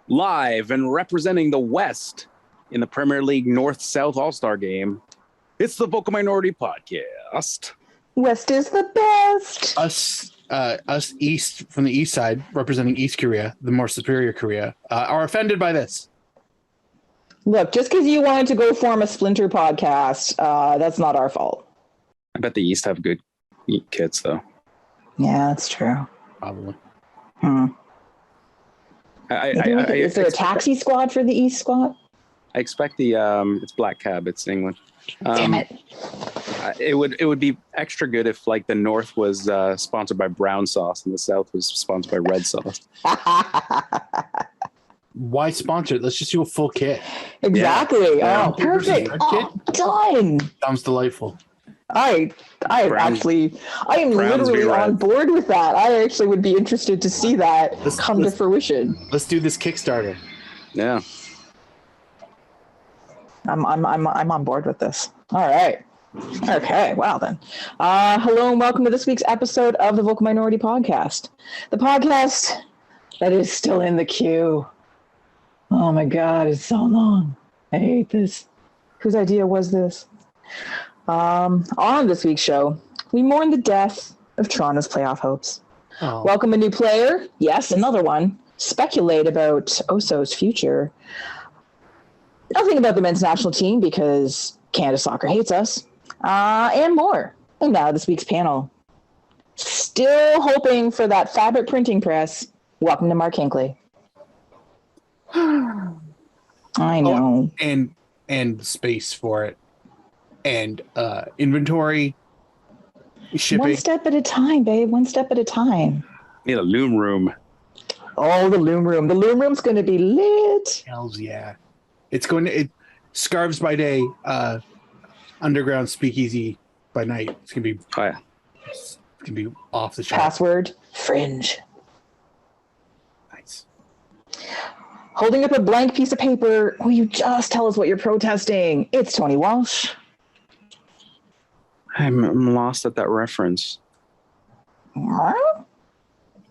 live and representing the West in the Premier League North-South All-Star Game. It's the Vocal Minority Podcast. West is the best. Us East, from the East side, representing East Korea, the more superior Korea, are offended by this. Look, just because you wanted to go form a splinter podcast, that's not our fault. I bet the East have good kits, though. Yeah, that's true. Probably. Is there a taxi squad for the East squad? I expect it's Black Cab. It's England. Damn it. It would be extra good if like the North was sponsored by brown sauce and the South was sponsored by red sauce. Why sponsor it? Let's just do a full kit. Exactly. Yeah. Oh, perfect. Oh, done. Sounds delightful. I am literally on board with that. I actually would be interested to see that come to fruition. Let's do this Kickstarter. Yeah. I'm on board with this. All right. Okay. Wow then. Hello and welcome to this week's episode of the Vocal Minority Podcast. The podcast that is still in the queue. Oh my God, it's so long. I hate this. Whose idea was this? On this week's show, we mourn the death of Toronto's playoff hopes. Oh. Welcome a new player. Yes, another one. Speculate about Oso's future. Nothing about the men's national team because Canada Soccer hates us. And more. And now this week's panel. Still hoping for that fabric printing press. Welcome to Mark Hinckley. I know. Oh, and space for it. And inventory, shipping. One step at a time, babe. One step at a time. Need a loom room. Oh, the loom room. The loom room's going to be lit. Hells yeah. Scarves by day, underground speakeasy by night. It's going to be off the chart. Password, fringe. Nice. Holding up a blank piece of paper, will you just tell us what you're protesting? It's Tony Walsh. I'm lost at that reference. Huh?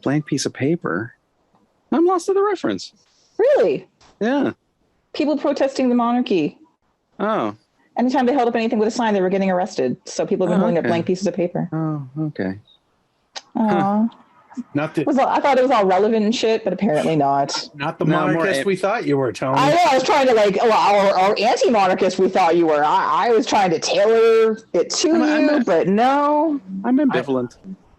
Blank piece of paper. I'm lost at the reference. Really? Yeah. People protesting the monarchy. Oh. Anytime they held up anything with a sign, they were getting arrested. So people have been holding up blank pieces of paper. Oh, okay. Aww. I thought it was all relevant and shit, but apparently not. Not the monarchist we thought you were, Tony. I know. I was trying to or anti-monarchist we thought you were. I was trying to tailor it to you, but no. I'm ambivalent.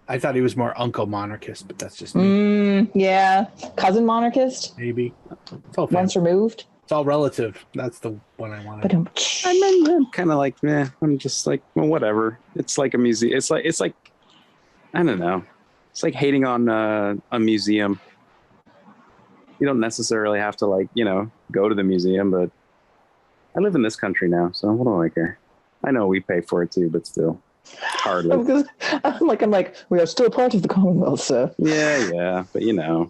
I thought he was more uncle monarchist, but that's just me. Yeah. Cousin monarchist? Maybe. It's all once removed? It's all relative. That's the one I wanted. But I'm kind of like, I'm just like, well, whatever. It's like a museum. It's like, I don't know. It's like hating on a museum. You don't necessarily have to go to the museum, but I live in this country now, so what do I care? I know we pay for it too, but still, hardly. I'm like, we are still part of the Commonwealth, sir. Yeah, but Yeah.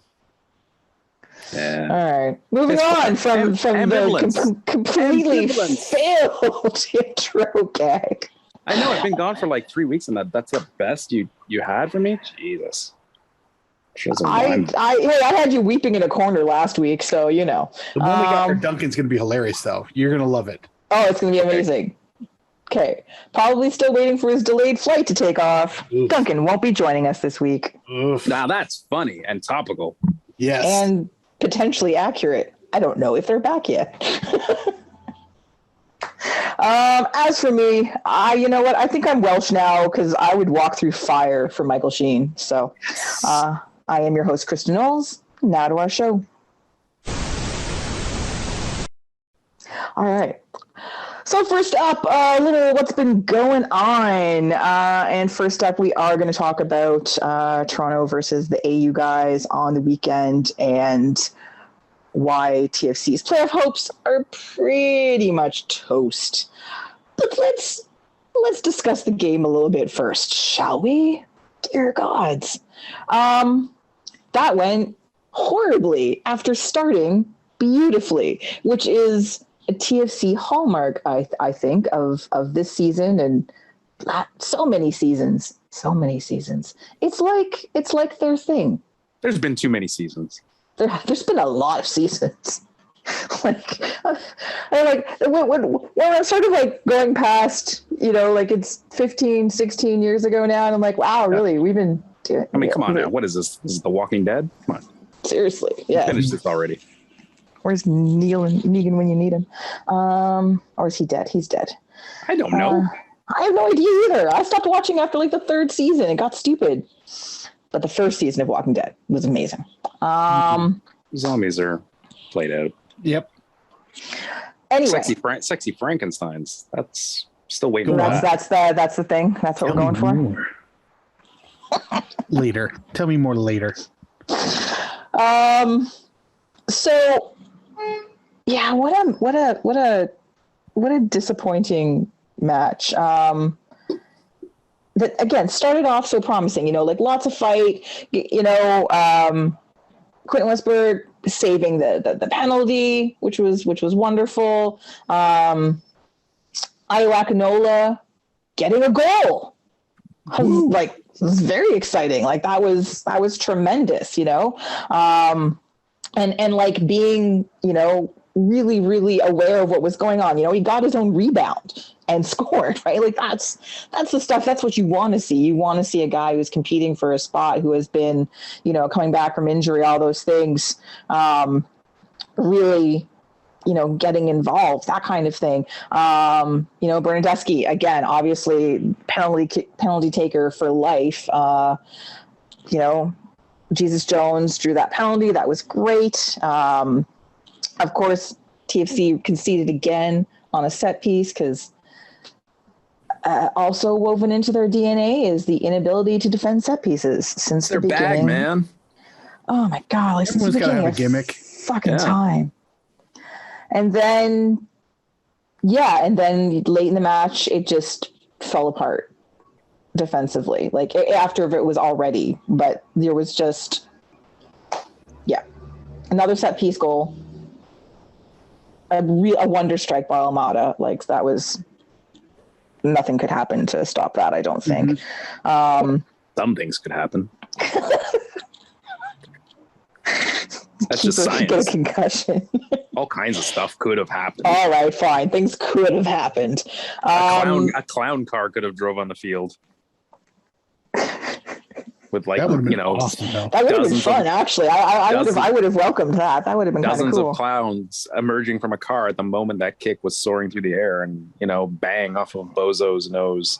All right, moving on from the completely failed intro gag. I know I've been gone for like 3 weeks, and that's the best you had for me. Jesus. I had you weeping in a corner last week, so you know. The one we got for Duncan's gonna be hilarious, though. You're gonna love it. Oh, it's gonna be amazing. Okay, probably still waiting for his delayed flight to take off. Oof. Duncan won't be joining us this week. Oof. Now that's funny and topical. Yes, and potentially accurate. I don't know if they're back yet. As for me, you know what? I think I'm Welsh now because I would walk through fire for Michael Sheen. So I am your host, Kristin Knowles. Now to our show. All right. So first up, a little what's been going on. And first up, we are going to talk about Toronto versus the AU guys on the weekend and why TFC's playoff hopes are pretty much toast. But let's discuss the game a little bit first, shall we? Dear gods. That went horribly after starting beautifully, which is a TFC hallmark, I think, of this season and so many seasons. It's like their thing. There's been too many seasons. There's been a lot of seasons. Like, when I'm sort of like going past, like it's 15, 16 years ago now, and I'm like, wow, really? We've been doing. I mean, come on now. What is this? This is The Walking Dead? Come on. Seriously, yeah. Finish this already. Where's Negan when you need him? Or is he dead? He's dead. I don't know. I have no idea either. I stopped watching after like the third season. It got stupid. But the first season of Walking Dead was amazing. Zombies are played out. Yep. Anyway, sexy Frankensteins. That's still waiting. That's the thing. That's what we're going for. Later. Tell me more later. So, yeah, what a disappointing match. That again started off so promising, like lots of fight, Quentin Westberg saving the penalty, which was wonderful. Io Akinola getting a goal. Like, it was very exciting. Like that was tremendous, and like being, really, really aware of what was going on. He got his own rebound and scored, right? Like that's the stuff. That's what you want to see. You want to see a guy who's competing for a spot, who has been, coming back from injury, all those things, really, getting involved, that kind of thing. Bernadeschi, again, obviously penalty taker for life. Jesus Jones drew that penalty. That was great. Of course, TFC conceded again on a set piece because also woven into their DNA is the inability to defend set pieces since the beginning. Their bag, man. Oh my God! Like since the beginning of gimmick. Fucking time. And then late in the match, it just fell apart defensively. Like after it was already, but there was just, another set piece goal. A wonder strike by Almada. Like that was, nothing could happen to stop that, I don't think. Some things could happen. That's just science. Get a concussion. All kinds of stuff could have happened. All right, fine. Things could have happened. A clown car could have drove on the field. With like, awesome, that would have been fun. Actually, I would have welcomed that. That would have been kind of cool. Dozens of clowns emerging from a car at the moment that kick was soaring through the air, and bang off of Bozo's nose.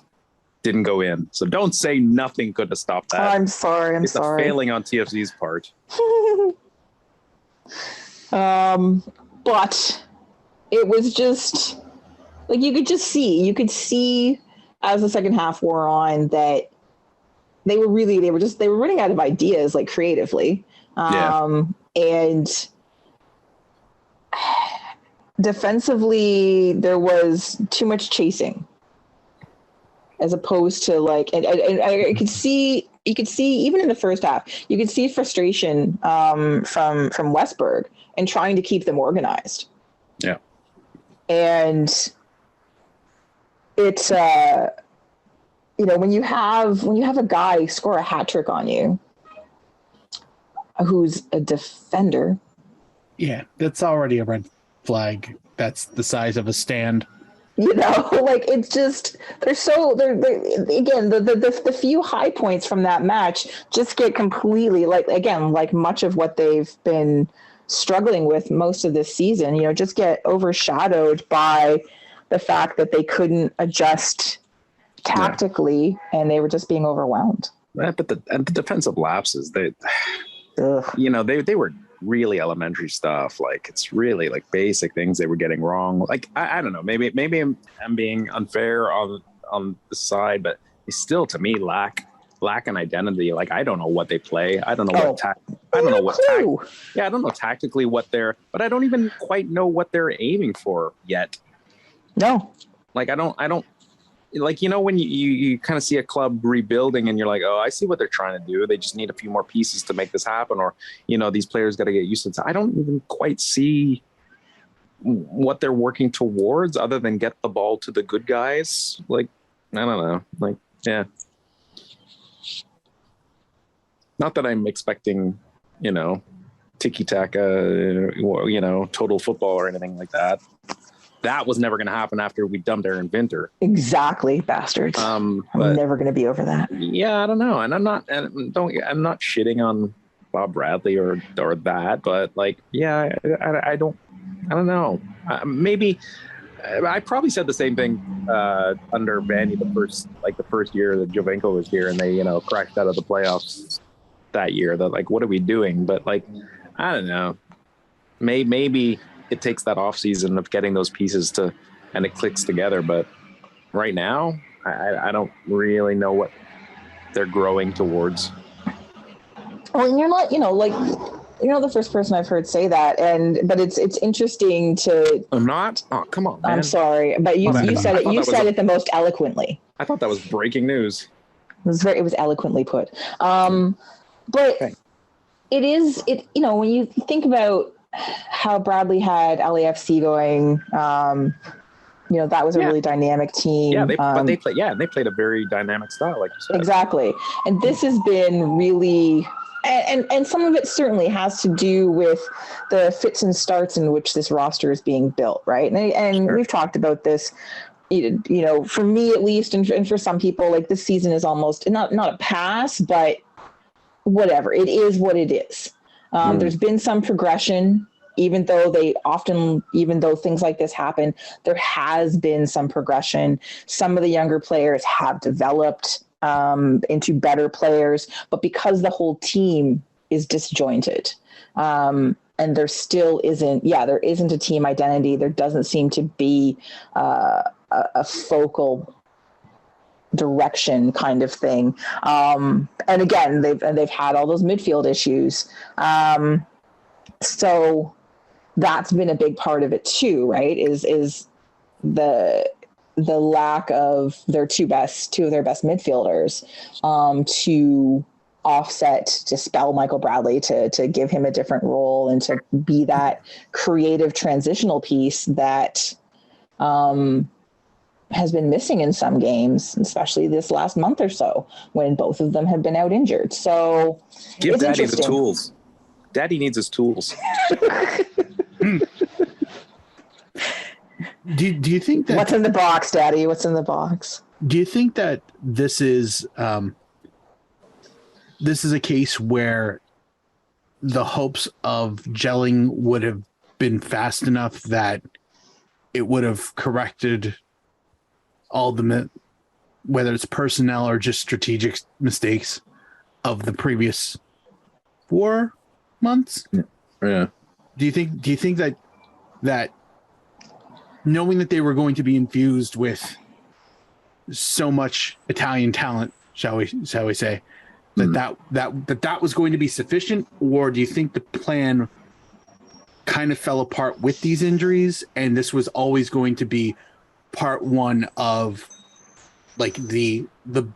Didn't go in. So don't say nothing could have stopped that. I'm sorry. It's a failing on TFC's part. But it was just like you could see as the second half wore on that they were running out of ideas, like creatively. And defensively there was too mumuch chasing as opposed to like, and I could see, you could see even in the first half, you could see frustration from Westberg and trying to keep them organized. Yeah. And it's, when you have a guy score a hat trick on you, who's a defender. Yeah, that's already a red flag. That's the size of a stand. Like it's just again the few high points from that match just get completely like much of what they've been struggling with most of this season, just get overshadowed by the fact that they couldn't adjust tactically and they were just being overwhelmed. But the defensive lapses, they were really elementary stuff. Like it's really like basic things they were getting wrong. Like I don't know, maybe I'm being unfair on the side, but they still to me lack an identity. Like I don't know what they play. I don't know I don't know tactically what they're, but I don't even quite know what they're aiming for yet. No. Like I don't like, when you kind of see a club rebuilding and you're like, oh, I see what they're trying to do. They just need a few more pieces to make this happen. Or, these players got to get used to it. I don't even quite see what they're working towards other than get the ball to the good guys. Like, I don't know. Like, yeah. Not that I'm expecting, tiki-taka, total football or anything like that. That was never going to happen after we dumped Aaron Vinter. Exactly, bastards. I'm never going to be over that. Yeah, I don't know, and I'm not shitting on Bob Bradley or that, but like, yeah, I don't know. Maybe I probably said the same thing under Vanny the first year that Jovenko was here, and they crashed out of the playoffs that year. That like, what are we doing? But like, I don't know. Maybe it takes that off season of getting those pieces and it clicks together. But right now, I don't really know what they're growing towards. Well, and you're not, you're not the first person I've heard say that, but it's interesting to. I'm not. Oh, come on, man. I'm sorry, but you said it. You said it the most eloquently. I thought that was breaking news. It was eloquently put. But okay. It is. When you think about how Bradley had LAFC going, that was a really dynamic team. Yeah, they played a very dynamic style, like you said. Exactly, and this has been really. And some of it certainly has to do with the fits and starts in which this roster is being built, right? And sure. We've talked about this, for me at least, and for some people, like this season is almost not a pass, but whatever. It is what it is. There's been some progression, even though things like this happen, there has been some progression. Some of the younger players have developed into better players, but because the whole team is disjointed, and there still isn't a team identity. There doesn't seem to be a focal direction kind of thing. And again, they've had all those midfield issues. So that's been a big part of it too, right? Is the lack of their two of their best midfielders to offset, to spell Michael Bradley, to give him a different role and to be that creative transitional piece that has been missing in some games, especially this last month or so when both of them have been out injured. So give Daddy the tools. Daddy needs his tools. Do you think that... What's in the box, Daddy? What's in the box? Do you think that this is a case where the hopes of gelling would have been fast enough that it would have corrected all the, whether it's personnel or just strategic mistakes of the previous 4 months? Yeah. Do you think that knowing that they were going to be infused with so much Italian talent, shall we say, that was going to be sufficient, or do you think the plan kind of fell apart with these injuries, and this was always going to be part one of like the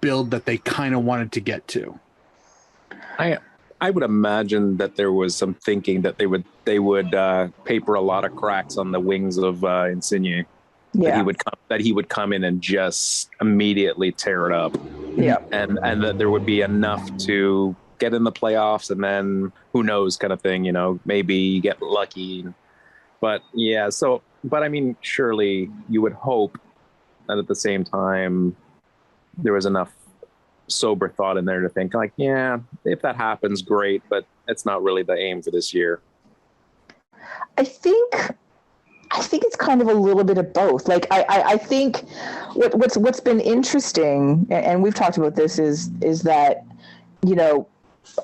build that they kind of wanted to get to? I would imagine that there was some thinking that they would paper a lot of cracks on the wings of Insigne. Yeah. That he would come in and just immediately tear it up. Yeah. And that there would be enough to get in the playoffs, and then who knows, kind of thing, maybe you get lucky. But yeah, but I mean, surely you would hope that at the same time there was enough sober thought in there to think like, yeah, if that happens, great, but it's not really the aim for this year. I think it's kind of a little bit of both. Like I think what's been interesting, and we've talked about this, is that,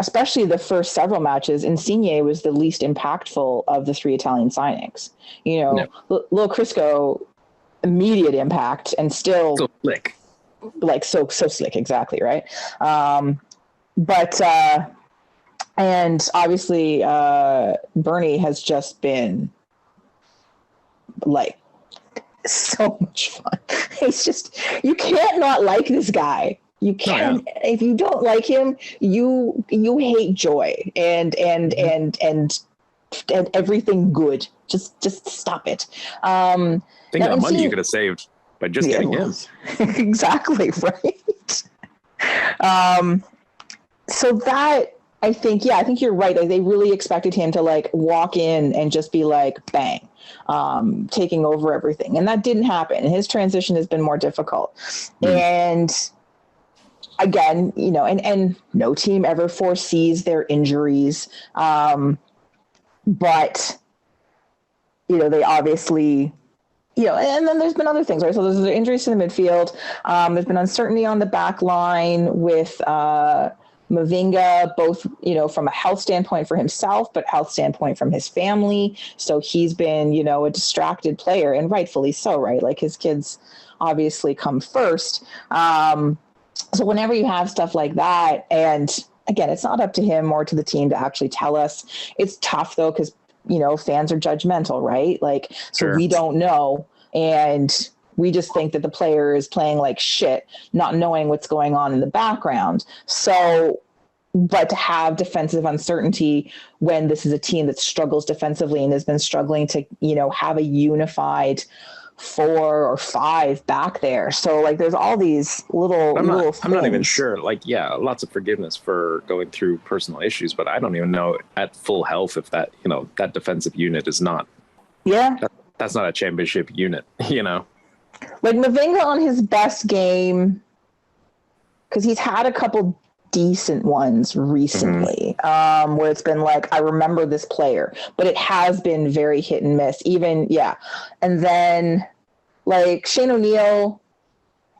especially the first several matches, Insigne was the least impactful of the 3 Italian signings. Lil Crisco, immediate impact, and still so slick. Like so slick, exactly, right? But and obviously Bernie has just been like so much fun. He's just, you can't not like this guy. You can't. Oh, yeah. If you don't like him, you hate joy and everything good. Just stop it. Think of the money you could have saved by just getting him. Exactly, right. So that, I think you're right. Like, they really expected him to like walk in and just be like, bang, taking over everything. And that didn't happen. His transition has been more difficult. And again, you know, and no team ever foresees their injuries. But, you know, they obviously, you know, and then there's been other things, right? So there's the injuries to the midfield. There's been uncertainty on the back line with Mavinga, both, you know, from a health standpoint for himself, but health standpoint from his family. So he's been, you know, a distracted player, and rightfully so, right? Like, his kids obviously come first. So whenever you have stuff like that, and again, it's not up to him or to the team to actually tell us. It's tough though, because, you know, fans are judgmental, right? Like, so we don't know. And we just think that the player is playing like shit, not knowing what's going on in the background. So, but to have defensive uncertainty when this is a team that struggles defensively and has been struggling to, you know, have a unified 4 or 5 back there. So like, there's all these little I'm not even things. sure. Like, yeah, lots of forgiveness for going through personal issues, but I don't even know at full health if that, you know, that defensive unit is not. Yeah. That's not a championship unit, you know. Like, Mavinga on his best game, because he's had a couple decent ones recently, where it's been like, I remember this player, but it has been very hit and miss. Even, yeah. And then, like, Shane O'Neill,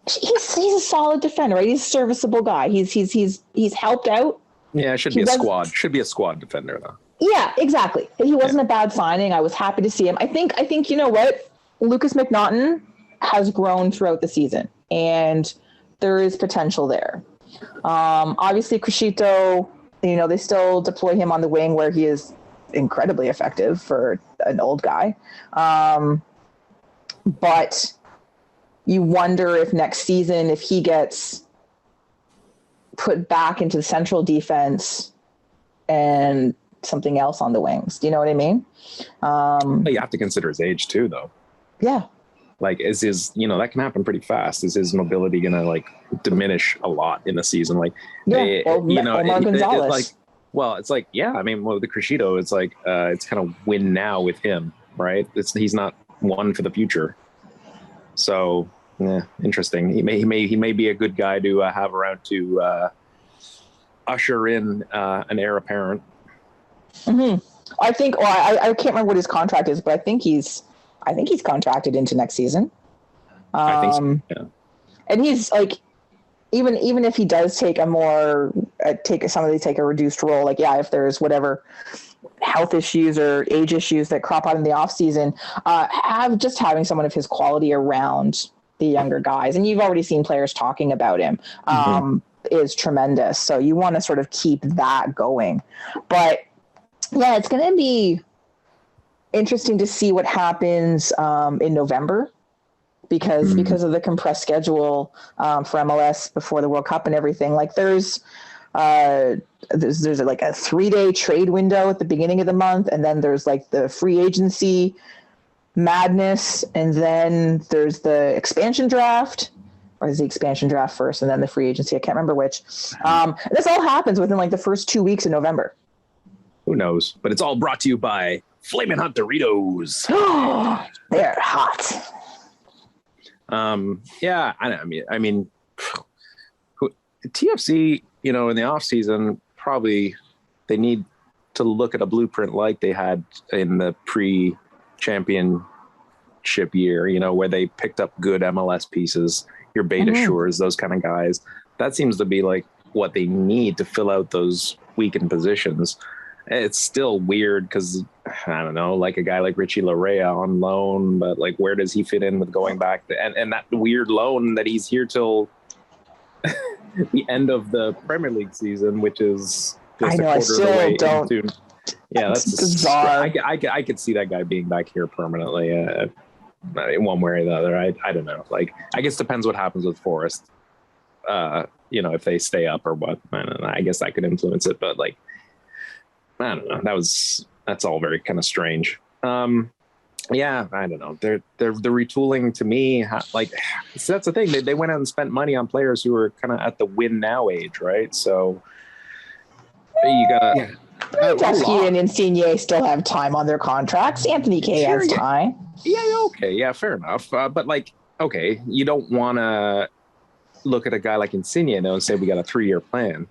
he's a solid defender, right? He's a serviceable guy. He's helped out. Yeah, it should be a squad. Should be a squad defender, though. Yeah, exactly. He wasn't a bad signing. I was happy to see him. I think you know what? Lucas McNaughton has grown throughout the season, and there is potential there. Obviously, Crescito, you know, they still deploy him on the wing where he is incredibly effective for an old guy. But you wonder if next season, if he gets put back into the central defense and something else on the wings. Do you know what I mean? You have to consider his age too, though. Yeah. Like, is his, you know, that can happen pretty fast. Is his mobility going to like diminish a lot in a season? Like, you know, Omar Gonzalez. like, well, it's like, yeah, I mean, well, the Crescito, it's like, it's kind of win now with him, right? He's not one for the future. So, yeah, interesting. He may be a good guy to have around to usher in an heir apparent. I think, well, I can't remember what his contract is, but I think he's contracted into next season. I think so. Yeah. And he's like, even if he does take a reduced role, like, yeah, if there's whatever health issues or age issues that crop out in the off season, having someone of his quality around the younger guys, and you've already seen players talking about him, is tremendous. So you want to sort of keep that going. But yeah, it's going to be interesting to see what happens in November, because of the compressed schedule for MLS before the World Cup and everything. Like, there's like a 3-day trade window at the beginning of the month, and then there's like the free agency madness, and then there's the expansion draft, or is the expansion draft first and then the free agency? I can't remember which. This all happens within like the first 2 weeks in November. Who knows? But it's all brought to you by Flamin' Hot Doritos. They're hot. Yeah, I mean, TFC, you know, in the off season, probably they need to look at a blueprint like they had in the pre-championship year, you know, where they picked up good MLS pieces, your Beta Shores, those kind of guys. That seems to be like what they need to fill out those weakened positions. It's still weird because, I don't know, like a guy like Richie Larea on loan, but like, where does he fit in with going back to, and that weird loan that he's here till the end of the Premier League season, which is just a quarter of the way into. Yeah, that's bizarre. I could see that guy being back here permanently, in one way or the other. I don't know. Like, I guess depends what happens with Forest. You know, if they stay up or what. I don't know. I guess that could influence it, but like, I don't know. That's all very kind of strange. Yeah, I don't know. They're the retooling to me, like, so that's the thing. They went out and spent money on players who were kind of at the win now age, right? So You gotta. Yeah. Dusky and Insigne still have time on their contracts. Anthony K Sure, has yeah. time. Yeah, okay, yeah, fair enough. But like, okay, you don't want to look at a guy like Insigne though and say we got a 3-year plan,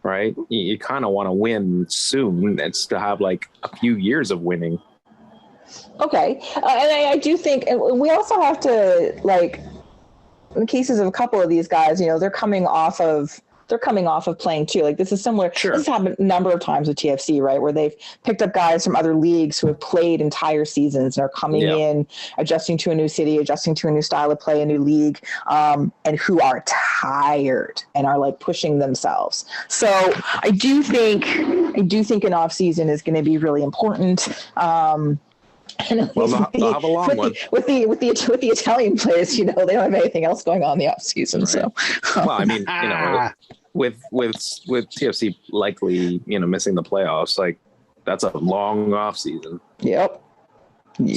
right? You kind of want to win soon. It's to have like a few years of winning. Okay, and I do think, and we also have to, like, in the cases of a couple of these guys, you know, they're coming off of playing too. Like, this is similar. Sure. This has happened a number of times with TFC, right? Where they've picked up guys from other leagues who have played entire seasons and are coming in, adjusting to a new city, adjusting to a new style of play, a new league, and who are tired and are like pushing themselves. So I do think an off season is going to be really important. And Well, they'll have a long one. With the Italian players, you know, they don't have anything else going on in the off season. Right. So, well, I mean, you know, with TFC likely, you know, missing the playoffs, like that's a long off season. Yep.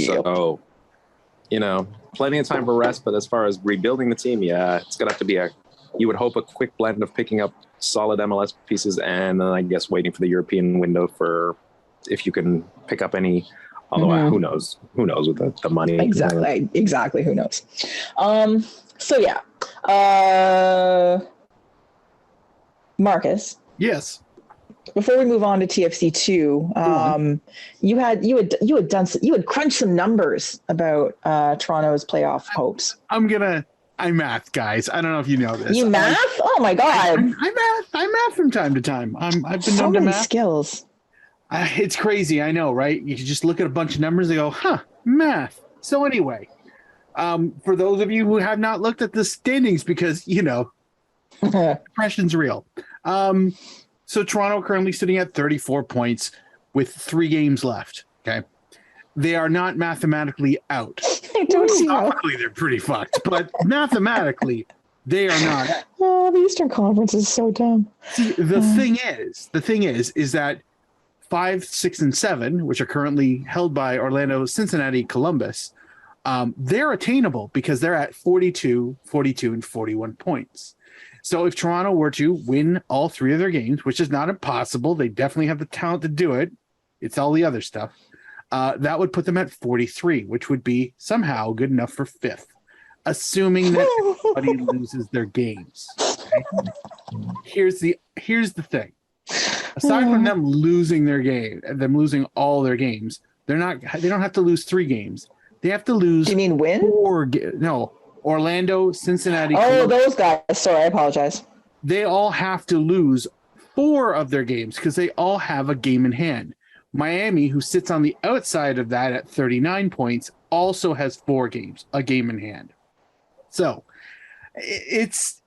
So, you know, plenty of time for rest. But as far as rebuilding the team, yeah, it's gonna have to be you would hope a quick blend of picking up solid MLS pieces and then I guess waiting for the European window for if you can pick up any. Although who knows with the money. Exactly. Who knows? So yeah. Marcus. Yes. Before we move on to TFC II, you had crunched some numbers about Toronto's playoff hopes. I math, guys. I don't know if you know this. You math? Oh my god! I math from time to time. I've been so known to many math. Skills. It's crazy, I know, right? You can just look at a bunch of numbers and go, math. So anyway, for those of you who have not looked at the standings, because, you know, depression's real. So Toronto currently sitting at 34 points with 3 games left, okay? They are not mathematically out. I don't see how. Technically, they're pretty fucked, but mathematically, they are not. Oh, the Eastern Conference is so dumb. See, the thing is that 5, 6, and 7, which are currently held by Orlando, Cincinnati, Columbus, they're attainable because they're at 42, 42, and 41 points. So if Toronto were to win all 3 of their games, which is not impossible, they definitely have the talent to do it. It's all the other stuff. That would put them at 43, which would be somehow good enough for 5th, assuming that everybody loses their games. Okay? Here's the thing. Aside from them losing their game, them losing all their games, they don't have to lose 3 games. They have to lose. You mean win? No, Orlando, Cincinnati. Oh, those guys. Sorry, I apologize. They all have to lose 4 of their games because they all have a game in hand. Miami, who sits on the outside of that at 39 points, also has 4 games, a game in hand. So it's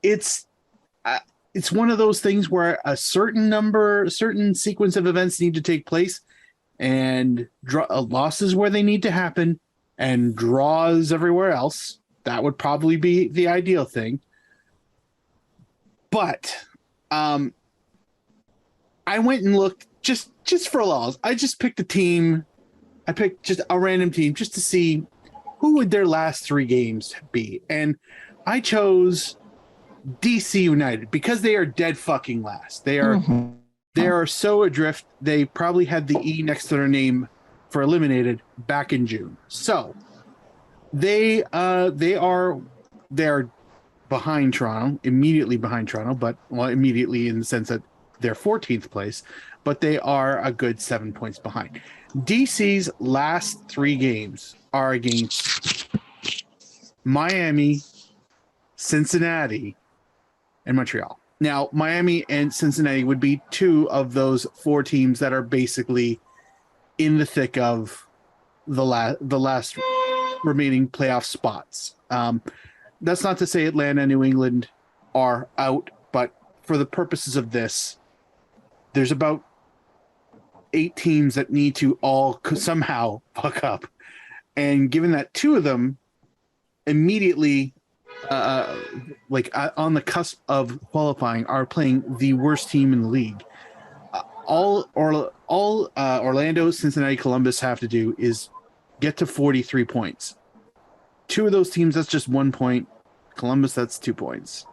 one of those things where a certain sequence of events need to take place, and losses where they need to happen, and draws everywhere else. That would probably be the ideal thing. But I went and looked just for lulz. I just picked a team. I picked just a random team just to see who would their last 3 games be, and I chose DC United because they are dead fucking last. They are so adrift. They probably had the E next to their name for eliminated back in June. So they're behind Toronto, immediately behind Toronto, but immediately in the sense that they're 14th place, but they are a good 7 points behind. DC's last 3 games are against Miami, Cincinnati, and Montreal. Now, Miami and Cincinnati would be 2 of those 4 teams that are basically in the thick of the last remaining playoff spots. That's not to say Atlanta and New England are out, but for the purposes of this, there's about 8 teams that need to all somehow fuck up. And given that 2 of them immediatly on the cusp of qualifying are playing the worst team in the league, all Orlando, Cincinnati, Columbus have to do is get to 43 points. 2 of those teams, that's just 1 point. Columbus, that's 2 points.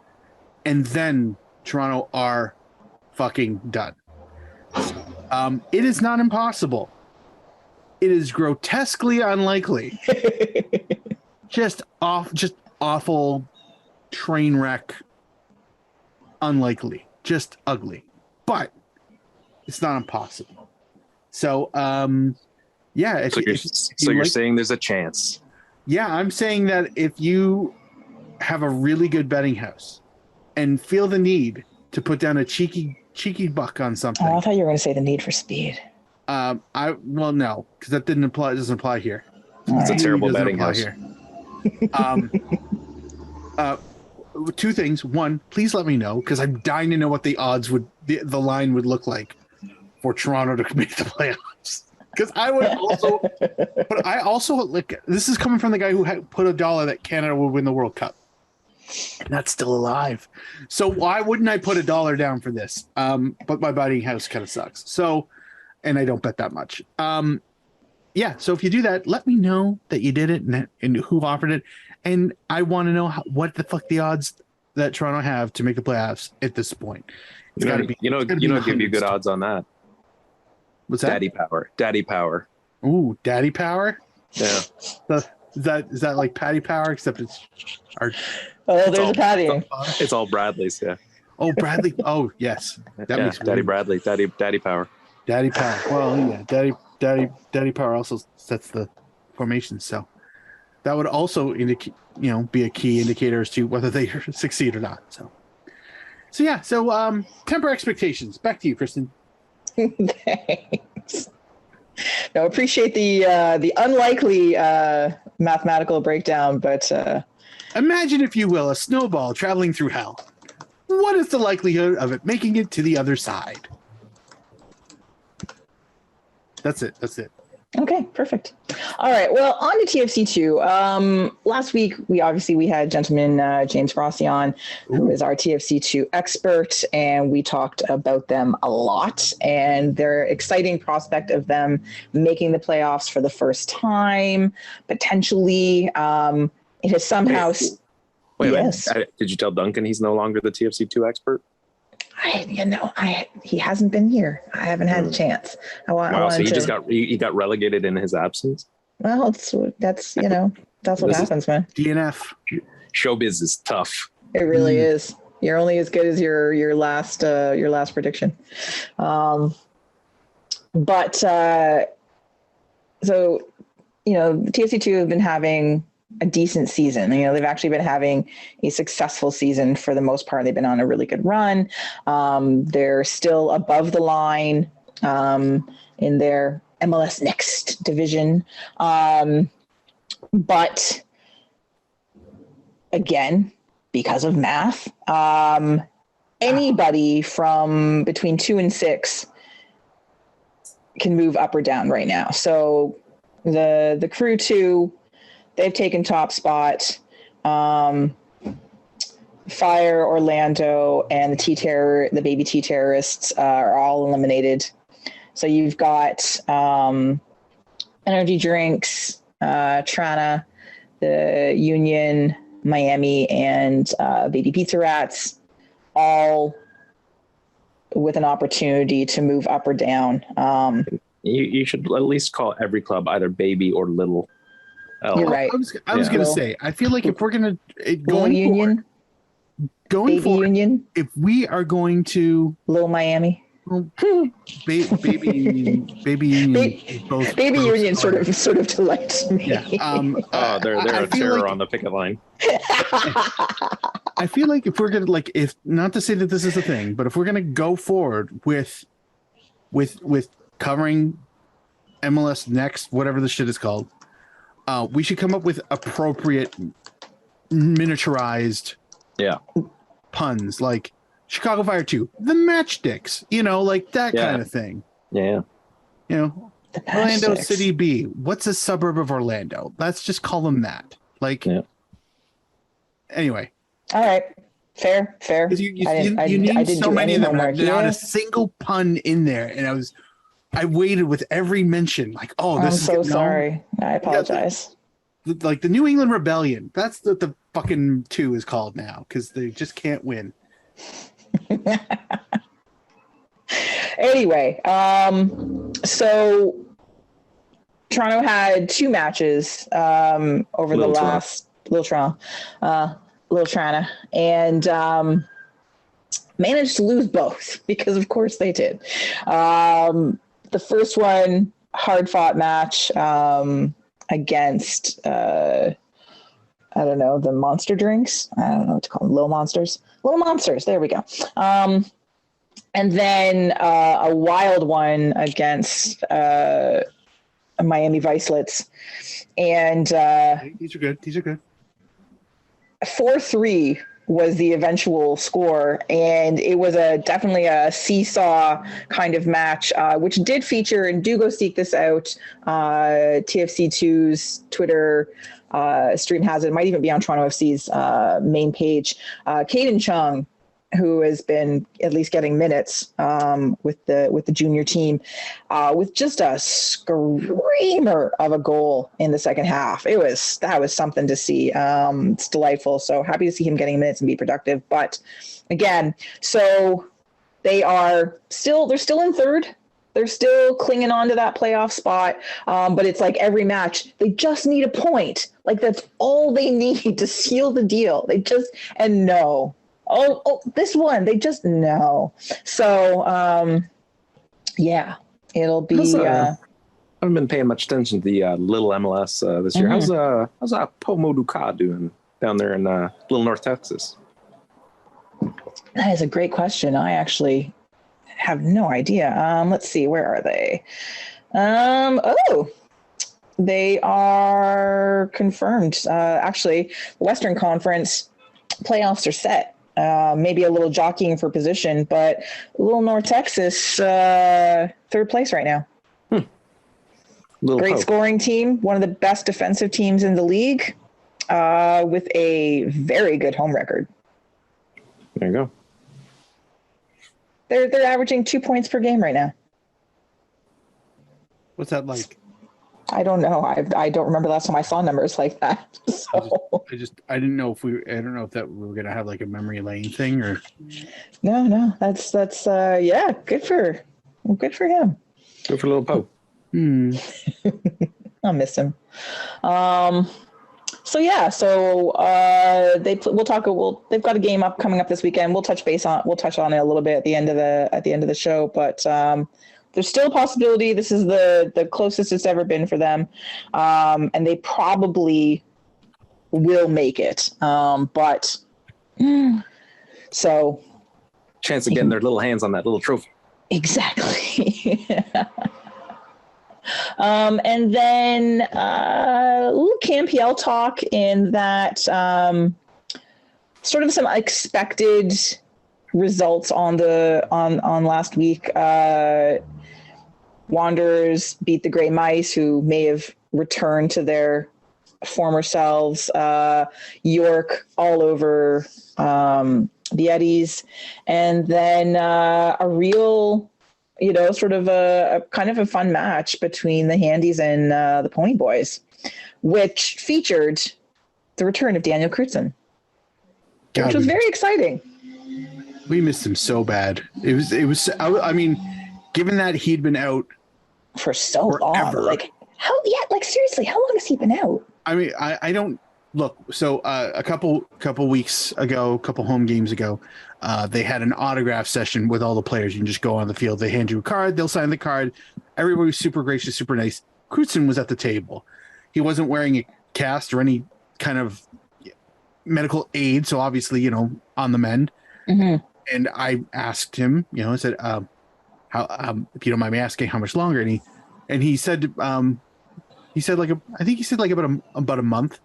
And then Toronto are fucking done. It is not impossible. It is grotesquely unlikely. just awful train wreck. Unlikely, just ugly, but it's not impossible. So, yeah. You're saying there's a chance. Yeah, I'm saying that if you have a really good betting house and feel the need to put down a cheeky buck on something. Oh, I thought you were going to say the need for speed. No, because that doesn't apply here. It's a terrible betting house. Here. Two things. One, please let me know, because I'm dying to know what the odds the line would look like for Toronto to make the playoffs. Because I would also, but I also like, this is coming from the guy who had put $1 that Canada would win the World Cup, and that's still alive. So why wouldn't I put $1 down for this? But my betting house kind of sucks. So, and I don't bet that much. Yeah. So if you do that, let me know that you did it and who offered it. And I want to know what the fuck the odds that Toronto have to make the playoffs at this point. It's got to be. Give you good odds on that. What's that? Daddy power. Ooh, daddy power. Yeah. Is that like Patty Power, except it's our. Oh, there's a Patty. It's all Bradley's. Yeah. Oh, Bradley. Oh, yes. That makes Daddy weird. Bradley. Daddy power. Daddy power. Well, yeah. Daddy power also sets the formation. So that would also indicate, be a key indicator as to whether they succeed or not. So yeah. So temper expectations. Back to you, Kristin. Thanks. No, appreciate the unlikely mathematical breakdown, but imagine, if you will, a snowball traveling through hell. What is the likelihood of it making it to the other side? That's it. Okay, perfect. All right. Well, on to TFC II. Last week, we had gentleman James Rossi on, who is our TFC II expert, and we talked about them a lot and their exciting prospect of them making the playoffs for the first time, potentially. It has somehow. Wait, yes. Did you tell Duncan he's no longer the TFC II expert? He hasn't been here. I haven't had a chance. He got relegated in his absence. Well, that's what happens, man. DNF. Showbiz is tough. It really is. You're only as good as your last prediction. So TFC II have been having a decent season. They've actually been having a successful season for the most part. They've been on a really good run. They're still above the line in their MLS Next division. But again, because of math, anybody from between 2 and 6 can move up or down right now. So the Crew 2, they've taken top spot. Fire, Orlando, and the baby T terrorists are all eliminated. So you've got energy drinks, Trana, the Union, Miami, and baby Pizza Rats, all with an opportunity to move up or down. You should at least call every club either baby or little. You're right. I was going to say, I feel like if we're going to Union, if we are going to Little Miami, baby Union, baby Union sort of delights me. Yeah. They're a terror on the picket line. I feel like if we're going to if not to say that this is a thing, but if we're going to go forward with covering MLS Next, whatever the shit is called. We should come up with appropriate miniaturized puns like Chicago Fire 2, the Matchsticks, that kind of thing. Yeah. Orlando City B. What's a suburb of Orlando? Let's just call them that. Anyway. All right. Fair. You need so many of them. Not a single pun in there. And I waited with every mention, I'm so sorry. I apologize. The New England Rebellion. That's what the fucking 2 is called now, because they just can't win. Anyway, so Toronto had 2 matches over the last Little Toronto, and managed to lose both because, of course, they did. The first one, hard fought match against I don't know, the monster drinks. I don't know what to call them. Little monsters. There we go. And then a wild one against Miami Vicelets. And these are good. 4-3 was the eventual score, and it was definitely a seesaw kind of match, which did feature, and do go seek this out, TFC II's Twitter stream has it. It might even be on Toronto FC's main page. Caden Chung, who has been at least getting minutes with the junior team, with just a screamer of a goal in the second half. That was something to see. It's delightful. So happy to see him getting minutes and be productive. But again, so they're still in third. They're still clinging on to that playoff spot. But it's like every match, they just need a point. Like that's all they need to seal the deal. This one, they just know. So, yeah, it'll be. I haven't been paying much attention to the Little MLS this year. Mm-hmm. How's Pomoduka doing down there in Little North Texas? That is a great question. I actually have no idea. Let's see, where are they? They are confirmed. Actually, Western Conference playoffs are set. Maybe a little jockeying for position, but Little North Texas, third place right now. Great scoring team, one of the best defensive teams in the league, with a very good home record. There you go. They're averaging 2 points per game right now. What's that like? I don't know. I don't remember last time I saw numbers like that. So I didn't know if we were gonna have like a memory lane thing or. No. That's yeah. Good for him. Good for little Poe. I'll miss him. So yeah. They've got a game coming up this weekend. We'll touch on it a little bit at the end of the show, but. There's still a possibility. This is the closest it's ever been for them. And they probably will make it. So. Chance of getting their little hands on that little trophy. Exactly. And then a little CAMPL talk in that sort of some expected results on last week. Wanderers beat the Grey Mice, who may have returned to their former selves. York all over the Eddies. And then a real, sort of a kind of a fun match between the Handies and the Pony Boys, which featured the return of Daniel Kristin, which was very exciting. We missed him so bad. It was. I mean, given that he'd been out for so forever. long, seriously, how long has he been out? I mean, I don't look. So a couple weeks ago, a couple home games ago, they had an autograph session with all the players. You can just go on the field. They hand you a card. They'll sign the card. Everybody was super gracious, super nice. Kristin was at the table. He wasn't wearing a cast or any kind of medical aid, so obviously, on the mend. Mm-hmm. And I asked him, I said, how, if you don't mind me asking, how much longer? And he said, I think he said about a month.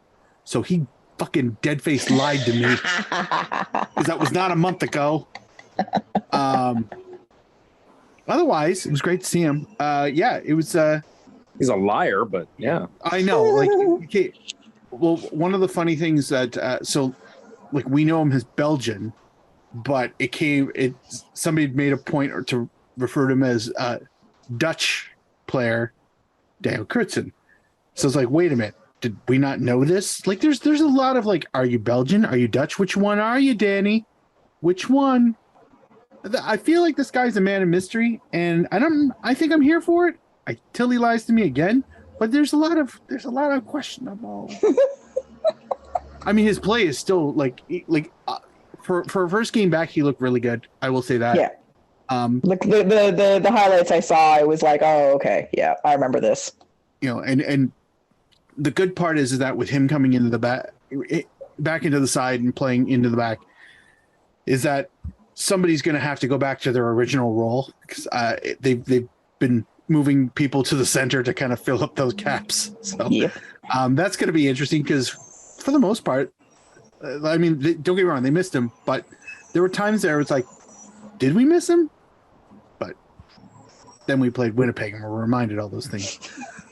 So he fucking dead-faced lied to me because that was not a month ago. Otherwise, it was great to see him. Yeah, it was. He's a liar, but yeah. I know. Okay. Well, one of the funny things that we know him as Belgian. But somebody made a point to refer to him as Dutch player Daniel Kristin. So it's like, wait a minute, did we not know this? Like, there's a lot of are you Belgian? Are you Dutch? Which one are you, Danny? Which one? I feel like this guy's a man of mystery, and I think I'm here for it. Till he lies to me again, but there's a lot of questionable. I mean, his play is still for a first game back, he looked really good. I will say that. Yeah. Like the highlights I saw, I was like, oh, okay, yeah, I remember this. And the good part is that with him coming into the back into the side and playing into the back, is that somebody's going to have to go back to their original role because they've been moving people to the center to kind of fill up those gaps. So yep. That's going to be interesting because for the most part, I mean, don't get me wrong, they missed him, but there were times there it's like, did we miss him? But then we played Winnipeg and we're reminded all those things.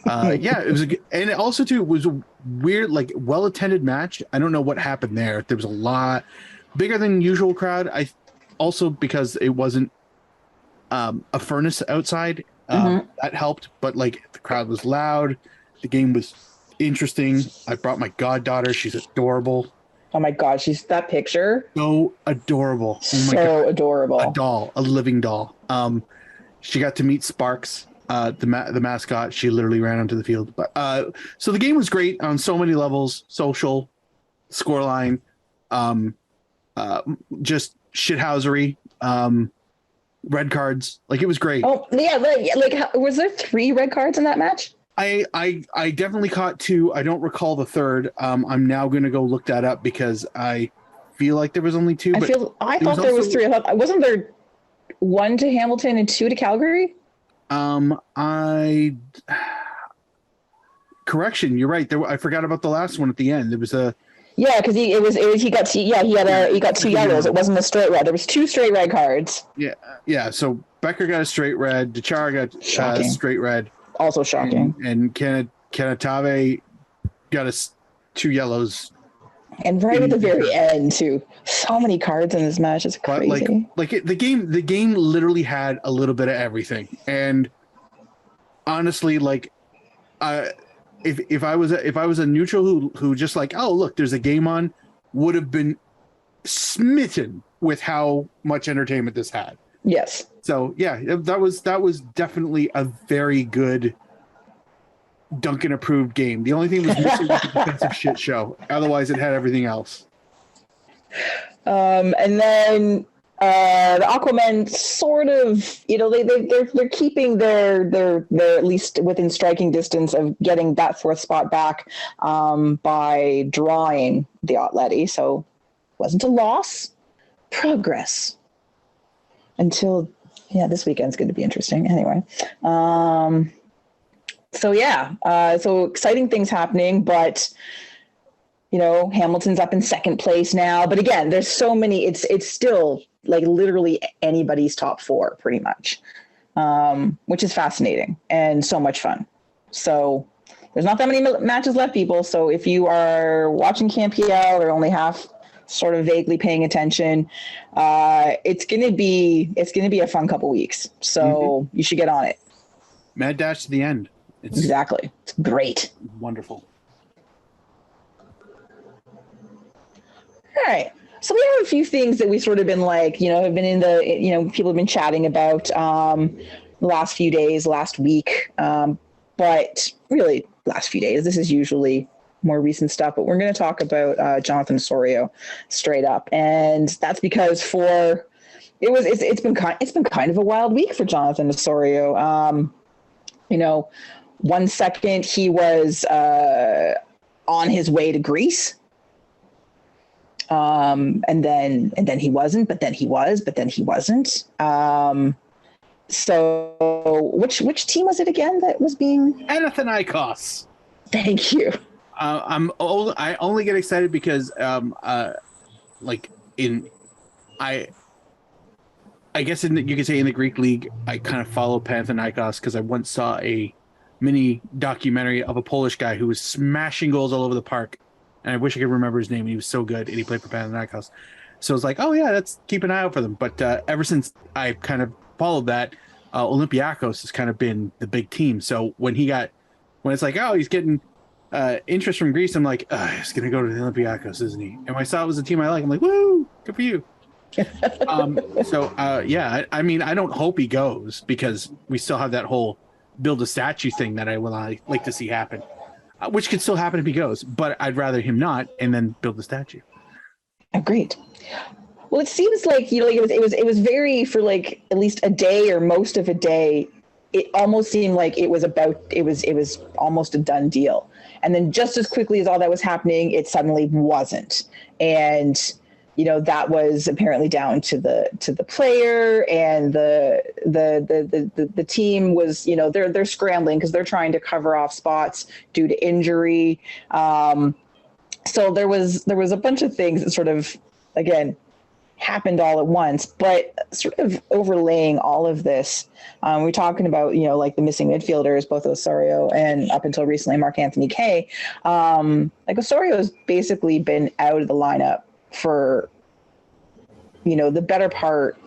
Yeah, it was, and it also too was a weird, like well-attended match. I don't know what happened there. There was a lot bigger than usual crowd. Also because it wasn't a furnace outside, that helped. But like the crowd was loud, the game was interesting. I brought my goddaughter. She's adorable. Oh my god, she's that picture. So adorable. Oh my so god. Adorable. A doll, a living doll. She got to meet Sparks, the mascot. She literally ran onto the field. But so the game was great on so many levels: social, scoreline, just shithousery, red cards. Like it was great. Oh yeah, like was there 3 red cards in that match? I definitely caught 2. I don't recall the third. I'm now going to go look that up because I feel like there was only 2. I thought there was 3. Wasn't there 1 to Hamilton and 2 to Calgary? Correction, you're right. I forgot about the last one at the end. There was a because he got 2 yellows. It wasn't a straight red. There was 2 straight red cards. Yeah. So Becker got a straight red. Dechara got straight red. Also shocking. And Kanatave got 2 yellows. And right at the very end too. So many cards in this match. It's crazy. But the game literally had a little bit of everything. And honestly, like if I was a neutral who just like, oh look, there's a game on, would have been smitten with how much entertainment this had. Yes. So yeah, that was definitely a very good Duncan approved game. The only thing was missing was the defensive shit show. Otherwise, it had everything else. And then the Aquamen sort of, they're keeping their at least within striking distance of getting that 4th spot back by drawing the Atleti. So wasn't a loss, progress. Until this weekend's going to be interesting. Anyway, so exciting things happening, but Hamilton's up in 2nd place now. But again, there's so many. It's still like literally anybody's top 4, pretty much, which is fascinating and so much fun. So there's not that many matches left, people. So if you are watching Camp PL or only half sort of vaguely paying attention, it's gonna be a fun couple weeks. So you should get on it. Mad dash to the end. Exactly. It's great. Wonderful. All right. So we have a few things that we sort of been like, have been in the, people have been chatting about the last few days, last week. But really last few days, this is usually more recent stuff, but we're going to talk about Jonathan Osorio straight up. And that's because it's been kind of a wild week for Jonathan Osorio. 1 second he was on his way to Greece. And then he wasn't, but then he was, but then he wasn't. So which team was it again that was being Panathinaikos? Thank you. I only get excited because I guess you could say in the Greek league I kind of follow Panathinaikos because I once saw a mini documentary of a Polish guy who was smashing goals all over the park, and I wish I could remember his name. He was so good, and he played for Panathinaikos. So it's like, oh yeah, let's keep an eye out for them. But ever since I kind of followed that, Olympiacos has kind of been the big team. So when it's like, oh, he's getting interest from Greece, I'm like, he's gonna go to the Olympiacos, isn't he? And when I saw it was a team I like, I'm like, woo, good for you. Yeah, I mean, I don't hope he goes because we still have that whole build a statue thing that I would like to see happen, which could still happen if he goes, but I'd rather him not and then build the statue. Agreed. Well, it seems like, like it was very, for like at least a day or most of a day, it almost seemed like it was almost a done deal. And then just as quickly as all that was happening, it suddenly wasn't. And that was apparently down to the player, and the team was, they're scrambling because they're trying to cover off spots due to injury. So there was a bunch of things that sort of, again, happened all at once, but sort of overlaying all of this, we're talking about, like the missing midfielders, both Osorio and up until recently, Mark-Anthony Kaye. Like Osorio has basically been out of the lineup for, the better part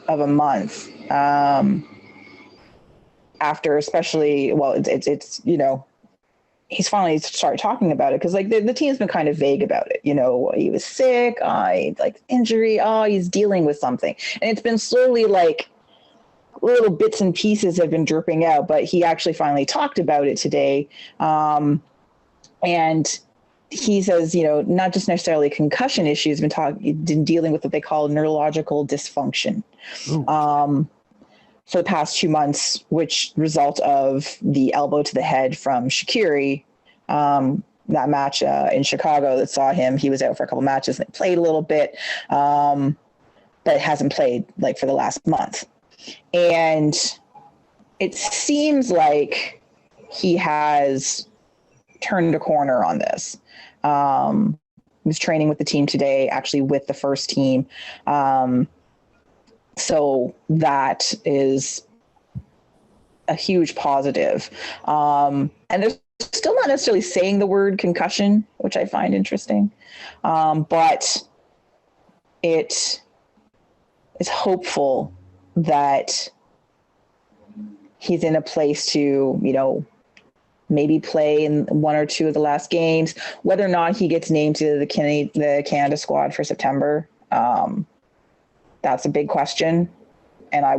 of a month, after, especially, well, it's he's finally started talking about it because like the team's been kind of vague about it. He was sick, like injury, he's dealing with something. And it's been slowly like little bits and pieces have been dripping out, but he actually finally talked about it today. And he says, not just necessarily concussion issues, been dealing with what they call neurological dysfunction. For the past 2 months, which result of the elbow to the head from Shaqiri, that match in Chicago that saw him. He was out for a couple matches and they played a little bit, but hasn't played like for the last month. And it seems like he has turned a corner on this. He was training with the team today, actually with the first team. So that is a huge positive. And they're still not necessarily saying the word concussion, which I find interesting. But it is hopeful that he's in a place to, maybe play in one or two of the last games. Whether or not he gets named to the Canada squad for September, that's a big question. And I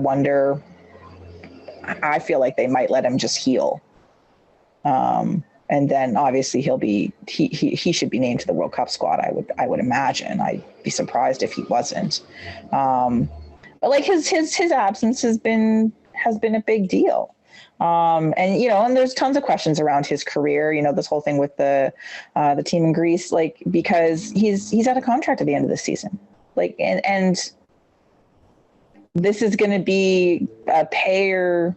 feel like they might let him just heal. And then obviously he should be named to the World Cup squad. I would imagine. I'd be surprised if he wasn't. But like his absence has been a big deal. And there's tons of questions around his career, this whole thing with the team in Greece, like, because he's out of contract at the end of the season. Like, and this is going to be a pay or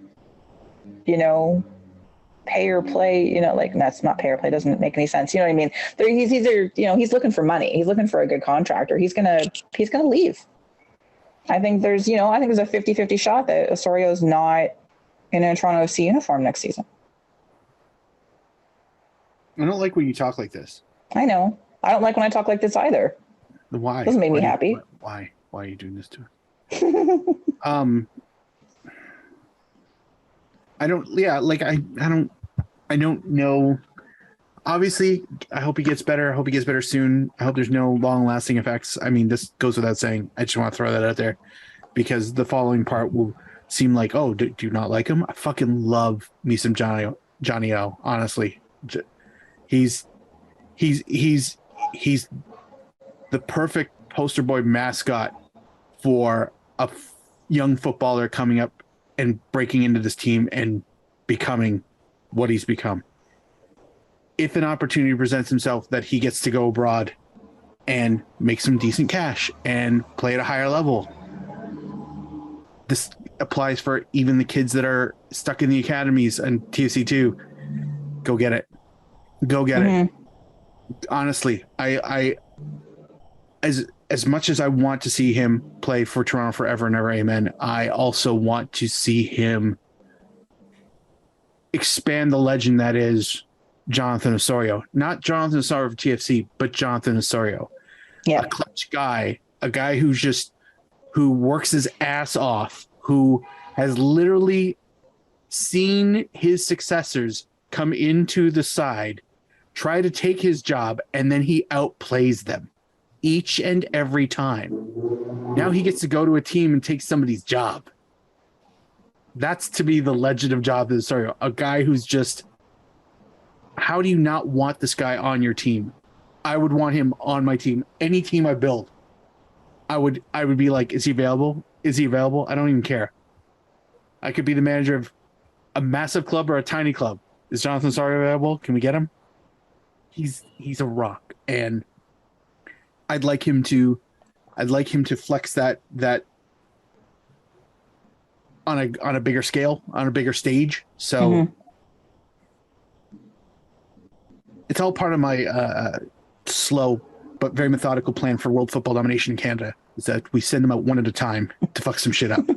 play, like that's not pay or play. Doesn't make any sense. You know what I mean? He's either, he's looking for money. He's looking for a good contract, or he's going to leave. I think there's a 50-50 shot that Osorio's not in a Toronto FC uniform next season. I don't like when you talk like this. I know. I don't like when I talk like this either. Why? It doesn't make me happy. Why are you doing this to her? I don't know. Obviously, I hope he gets better. I hope he gets better soon. I hope there's no long lasting effects. I mean, this goes without saying. I just want to throw that out there because the following part will seem like, oh, do you not like him? I fucking love me some Johnny O. Honestly, he's the perfect poster boy mascot for a young footballer coming up and breaking into this team and becoming what he's become. If an opportunity presents himself that he gets to go abroad and make some decent cash and play at a higher level, this applies for even the kids that are stuck in the academies and TFC II. Go get it. It. Honestly, I as much as I want to see him play for Toronto forever and ever, amen, I also want to see him expand the legend that is Jonathan Osorio. Not Jonathan Osorio of TFC, but Jonathan Osorio. Yeah. A clutch guy, a guy who works his ass off, who has literally seen his successors come into the side, try to take his job, and then he outplays them each and every time. Now he gets to go to a team and take somebody's job. That's to be the legend of job of the story. A guy who's just, how do you not want this guy on your team? I would want him on my team. Any team I build, I would be like, is he available? Is he available? I don't even care. I could be the manager of a massive club or a tiny club. Is Jonathan Sarri available? Can we get him? He's a rock, and I'd like him to flex that on a bigger scale, on a bigger stage. So it's all part of my slow but very methodical plan for world football domination in Canada, is that we send them out one at a time to fuck some shit up.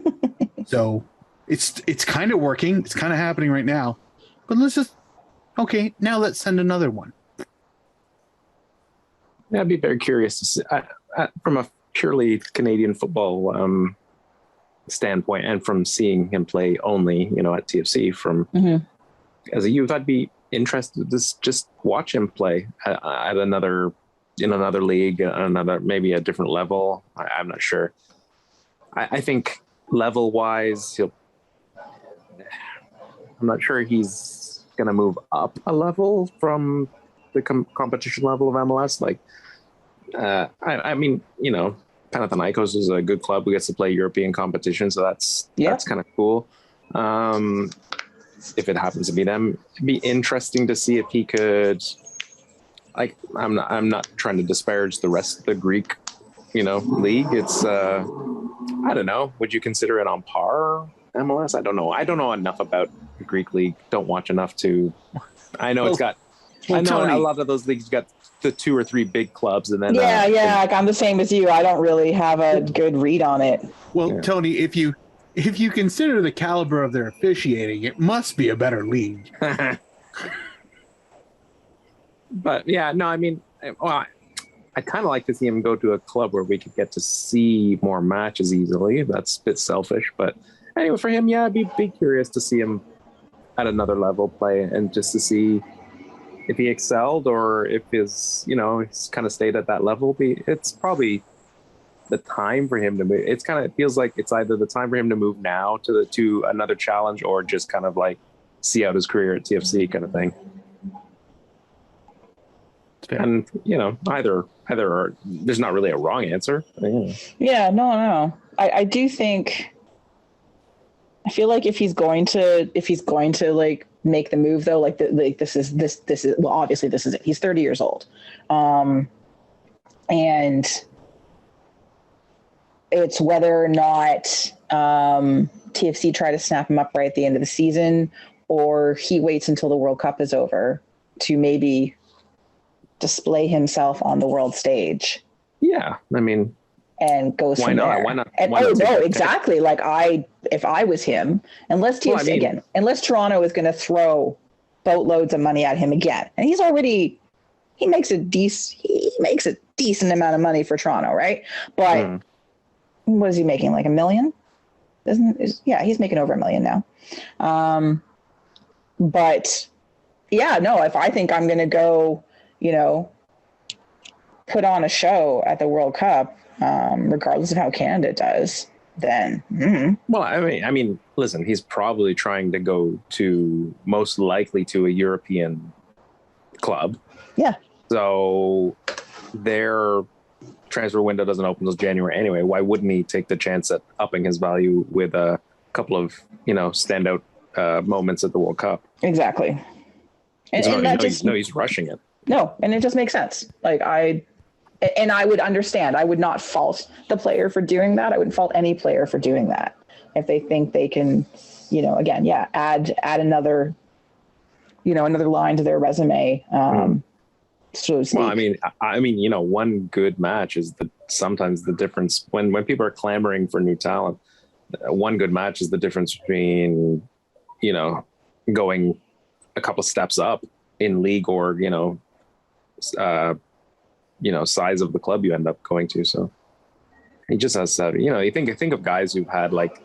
So it's kind of working. It's kind of happening right now. But now let's send another one. Yeah, I'd be very curious to see, from a purely Canadian football standpoint, and from seeing him play only, at TFC as a youth, I'd be interested to just watch him play at another league, maybe a different level. I'm not sure. I think level wise, I'm not sure he's going to move up a level from the competition level of MLS. Like, I mean, Panathinaikos is a good club who gets to play European competition, so that's kind of cool. If it happens to be them, it'd be interesting to see if he could. Like, I'm not trying to disparage the rest of the Greek, league. It's I don't know. Would you consider it on par MLS? I don't know. I don't know enough about the Greek league. Don't watch enough to. I know it's got. I know Tony, a lot of those leagues got the 2 or 3 big clubs, and then like I'm the same as you. I don't really have a good read on it. Well, Tony, if you consider the caliber of their officiating, it must be a better league. But yeah, no, I mean, I'd kind of like to see him go to a club where we could get to see more matches easily. That's a bit selfish, but anyway, for him, I'd be curious to see him at another level play, and just to see if he excelled or if he's kind of stayed at that level. It's probably the time for him to move. It feels like it's either the time for him to move now to another challenge, or just kind of like see out his career at TFC kind of thing. And either or, there's not really a wrong answer. Yeah, no. I do think. I feel like if he's going to like make the move though, this is well, obviously this is it. He's 30 years old, and it's whether or not TFC try to snap him up right at the end of the season, or he waits until the World Cup is over to maybe display himself on the world stage. Yeah, I mean, and goes from there. Why not? And, exactly. Like if I was him, unless TFC unless Toronto is going to throw boatloads of money at him again, and he makes a decent amount of money for Toronto, right? But what is he making? Like $1 million? He's making over $1 million now. But yeah, no. If I think I'm going to go, put on a show at the World Cup, regardless of how Canada does, then. Well, I mean, listen, he's probably trying to go most likely to a European club. Yeah. So their transfer window doesn't open until January anyway. Why wouldn't he take the chance at upping his value with a couple of, standout moments at the World Cup? Exactly. He's rushing it. No, and it just makes sense. Like I would understand. I would not fault the player for doing that. I wouldn't fault any player for doing that if they think they can, add another, another line to their resume. So to speak. Well, I mean, one good match is sometimes the difference when people are clamoring for new talent. One good match is the difference between, going a couple steps up in league or, size of the club you end up going to. So he just has to, you think of guys who've had like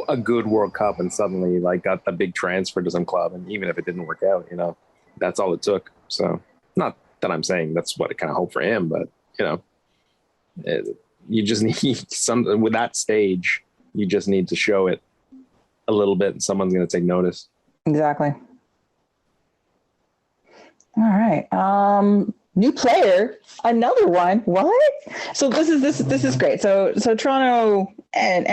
a good World Cup and suddenly like got the big transfer to some club, and even if it didn't work out, that's all it took. So not that I'm saying that's what I kind of hope for him, but You just need some with that stage. You just need to show it a little bit, and someone's going to take notice. Exactly. All right. New player, another one. What? So this is great. So Toronto and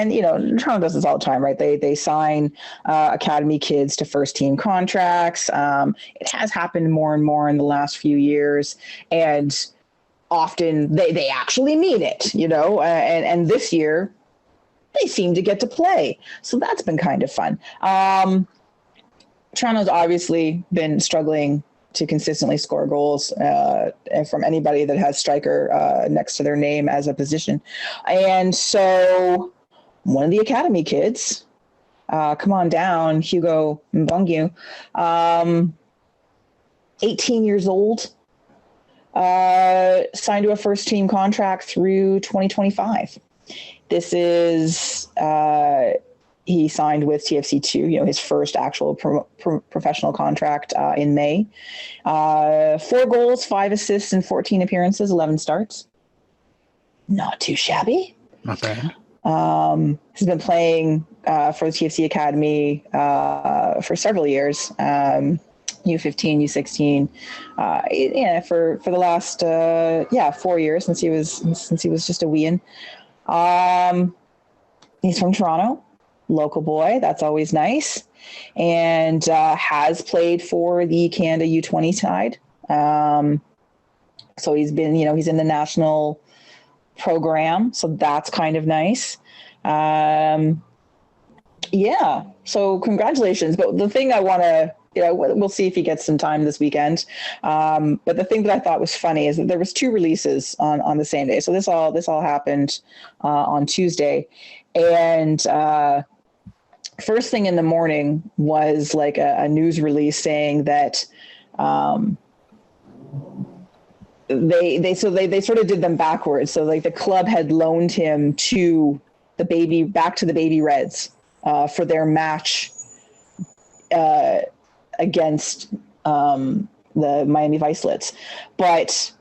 Toronto does this all the time, right? They sign academy kids to first team contracts. It has happened more and more in the last few years, and often they actually mean it, and this year they seem to get to play. So that's been kind of fun. Toronto's obviously been struggling to consistently score goals from anybody that has striker next to their name as a position. And so one of the academy kids, come on down, Hugo Mbungu, 18 years old, signed to a first team contract through 2025. This is he signed with TFC II, his first actual professional contract in May. 4 goals, 5 assists, and 14 appearances, 11 starts. Not too shabby. Not bad. He's been playing for the TFC Academy for several years. U15, U16, for the last 4 years since he was just a wean. He's from Toronto. Local boy, that's always nice, and has played for the Canada U20 side. So he's been, he's in the national program, so that's kind of nice. So congratulations. But the thing I want to, we'll see if he gets some time this weekend. But the thing that I thought was funny is that there was 2 releases on the same day. So this all happened on Tuesday, and first thing in the morning was like a news release saying that they sort of did them backwards. So like the club had loaned him back to the Baby Reds for their match against the Miami Vicelets. But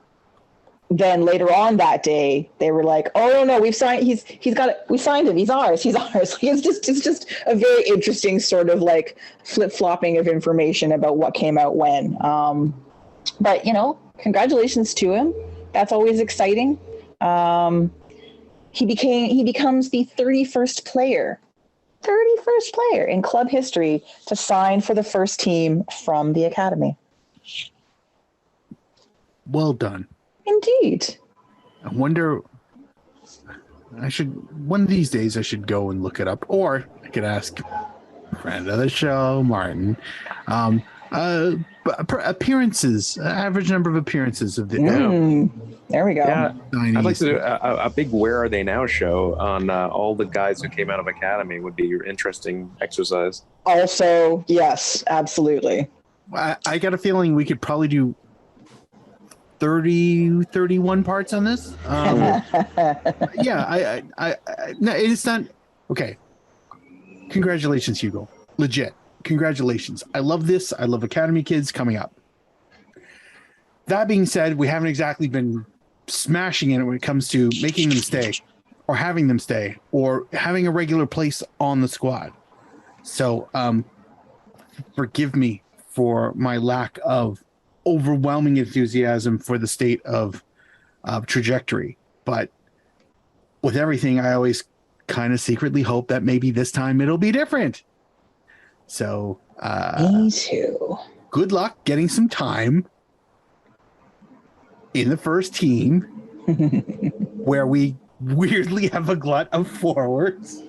then later on that day, they were like, "Oh no, we signed him. He's ours. It's just a very interesting sort of like flip-flopping of information about what came out when. But congratulations to him. That's always exciting. He becomes the 31st player in club history to sign for the first team from the academy. Well done. Indeed. I wonder, one of these days I should go and look it up, or I could ask friend of the show, Martin, appearances, average number of appearances of the. There we go. Yeah, I'd like to do a big "Where Are They Now" show on all the guys who came out of academy. Would be your interesting exercise. Also, yes, absolutely. I got a feeling we could probably do 31 parts on this. No, it's not okay. Congratulations, Hugo. Legit. Congratulations. I love this. I love academy kids coming up. That being said, we haven't exactly been smashing it when it comes to making them stay or having them stay or having a regular place on the squad. So forgive me for my lack of overwhelming enthusiasm for the state of trajectory, but with everything, I always kind of secretly hope that maybe this time it'll be different. So me too. Good luck getting some time in the first team where we weirdly have a glut of forwards.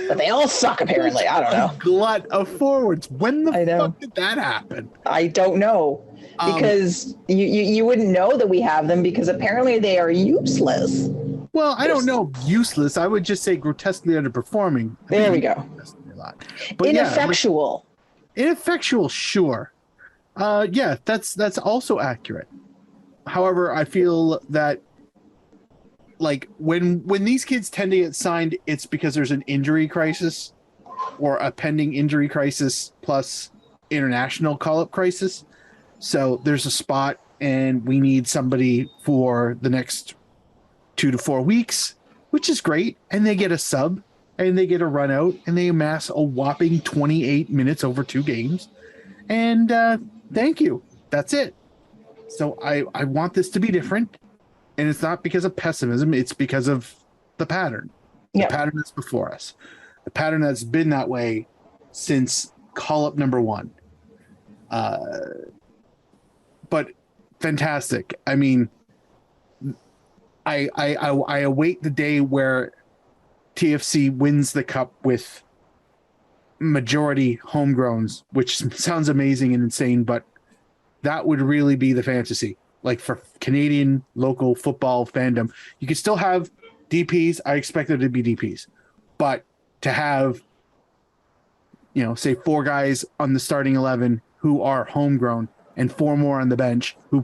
But they all suck, apparently. I don't know. Glut of forwards. When the fuck did that happen? I don't know. Because you wouldn't know that we have them because apparently they are useless. Well, I don't know. Useless. I would just say grotesquely underperforming. There we go. But ineffectual. Ineffectual, sure. That's also accurate. However, I feel that like when these kids tend to get signed, it's because there's an injury crisis or a pending injury crisis plus international call-up crisis. So there's a spot and we need somebody for the next 2 to 4 weeks, which is great. And they get a sub and they get a run out and they amass a whopping 28 minutes over 2 games. And thank you. That's it. So I want this to be different. And it's not because of pessimism. It's because of the pattern. The pattern that's before us. The pattern that's been that way since call-up number 1. But fantastic. I mean, I await the day where TFC wins the cup with majority homegrowns, which sounds amazing and insane, but that would really be the fantasy. Like for Canadian local football fandom, you could still have DPs. I expect there to be DPs, but to have, say 4 guys on the starting 11 who are homegrown and 4 more on the bench who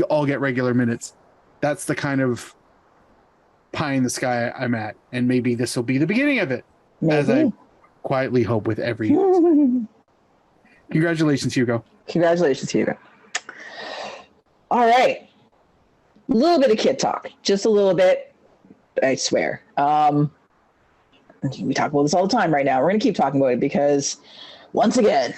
all get regular minutes. That's the kind of pie in the sky I'm at. And maybe this will be the beginning of it. Maybe. As I quietly hope with every. Congratulations, Hugo. Congratulations, Hugo. All right. A little bit of kid talk. Just a little bit. I swear. We talk about this all the time right now. We're going to keep talking about it because, once again,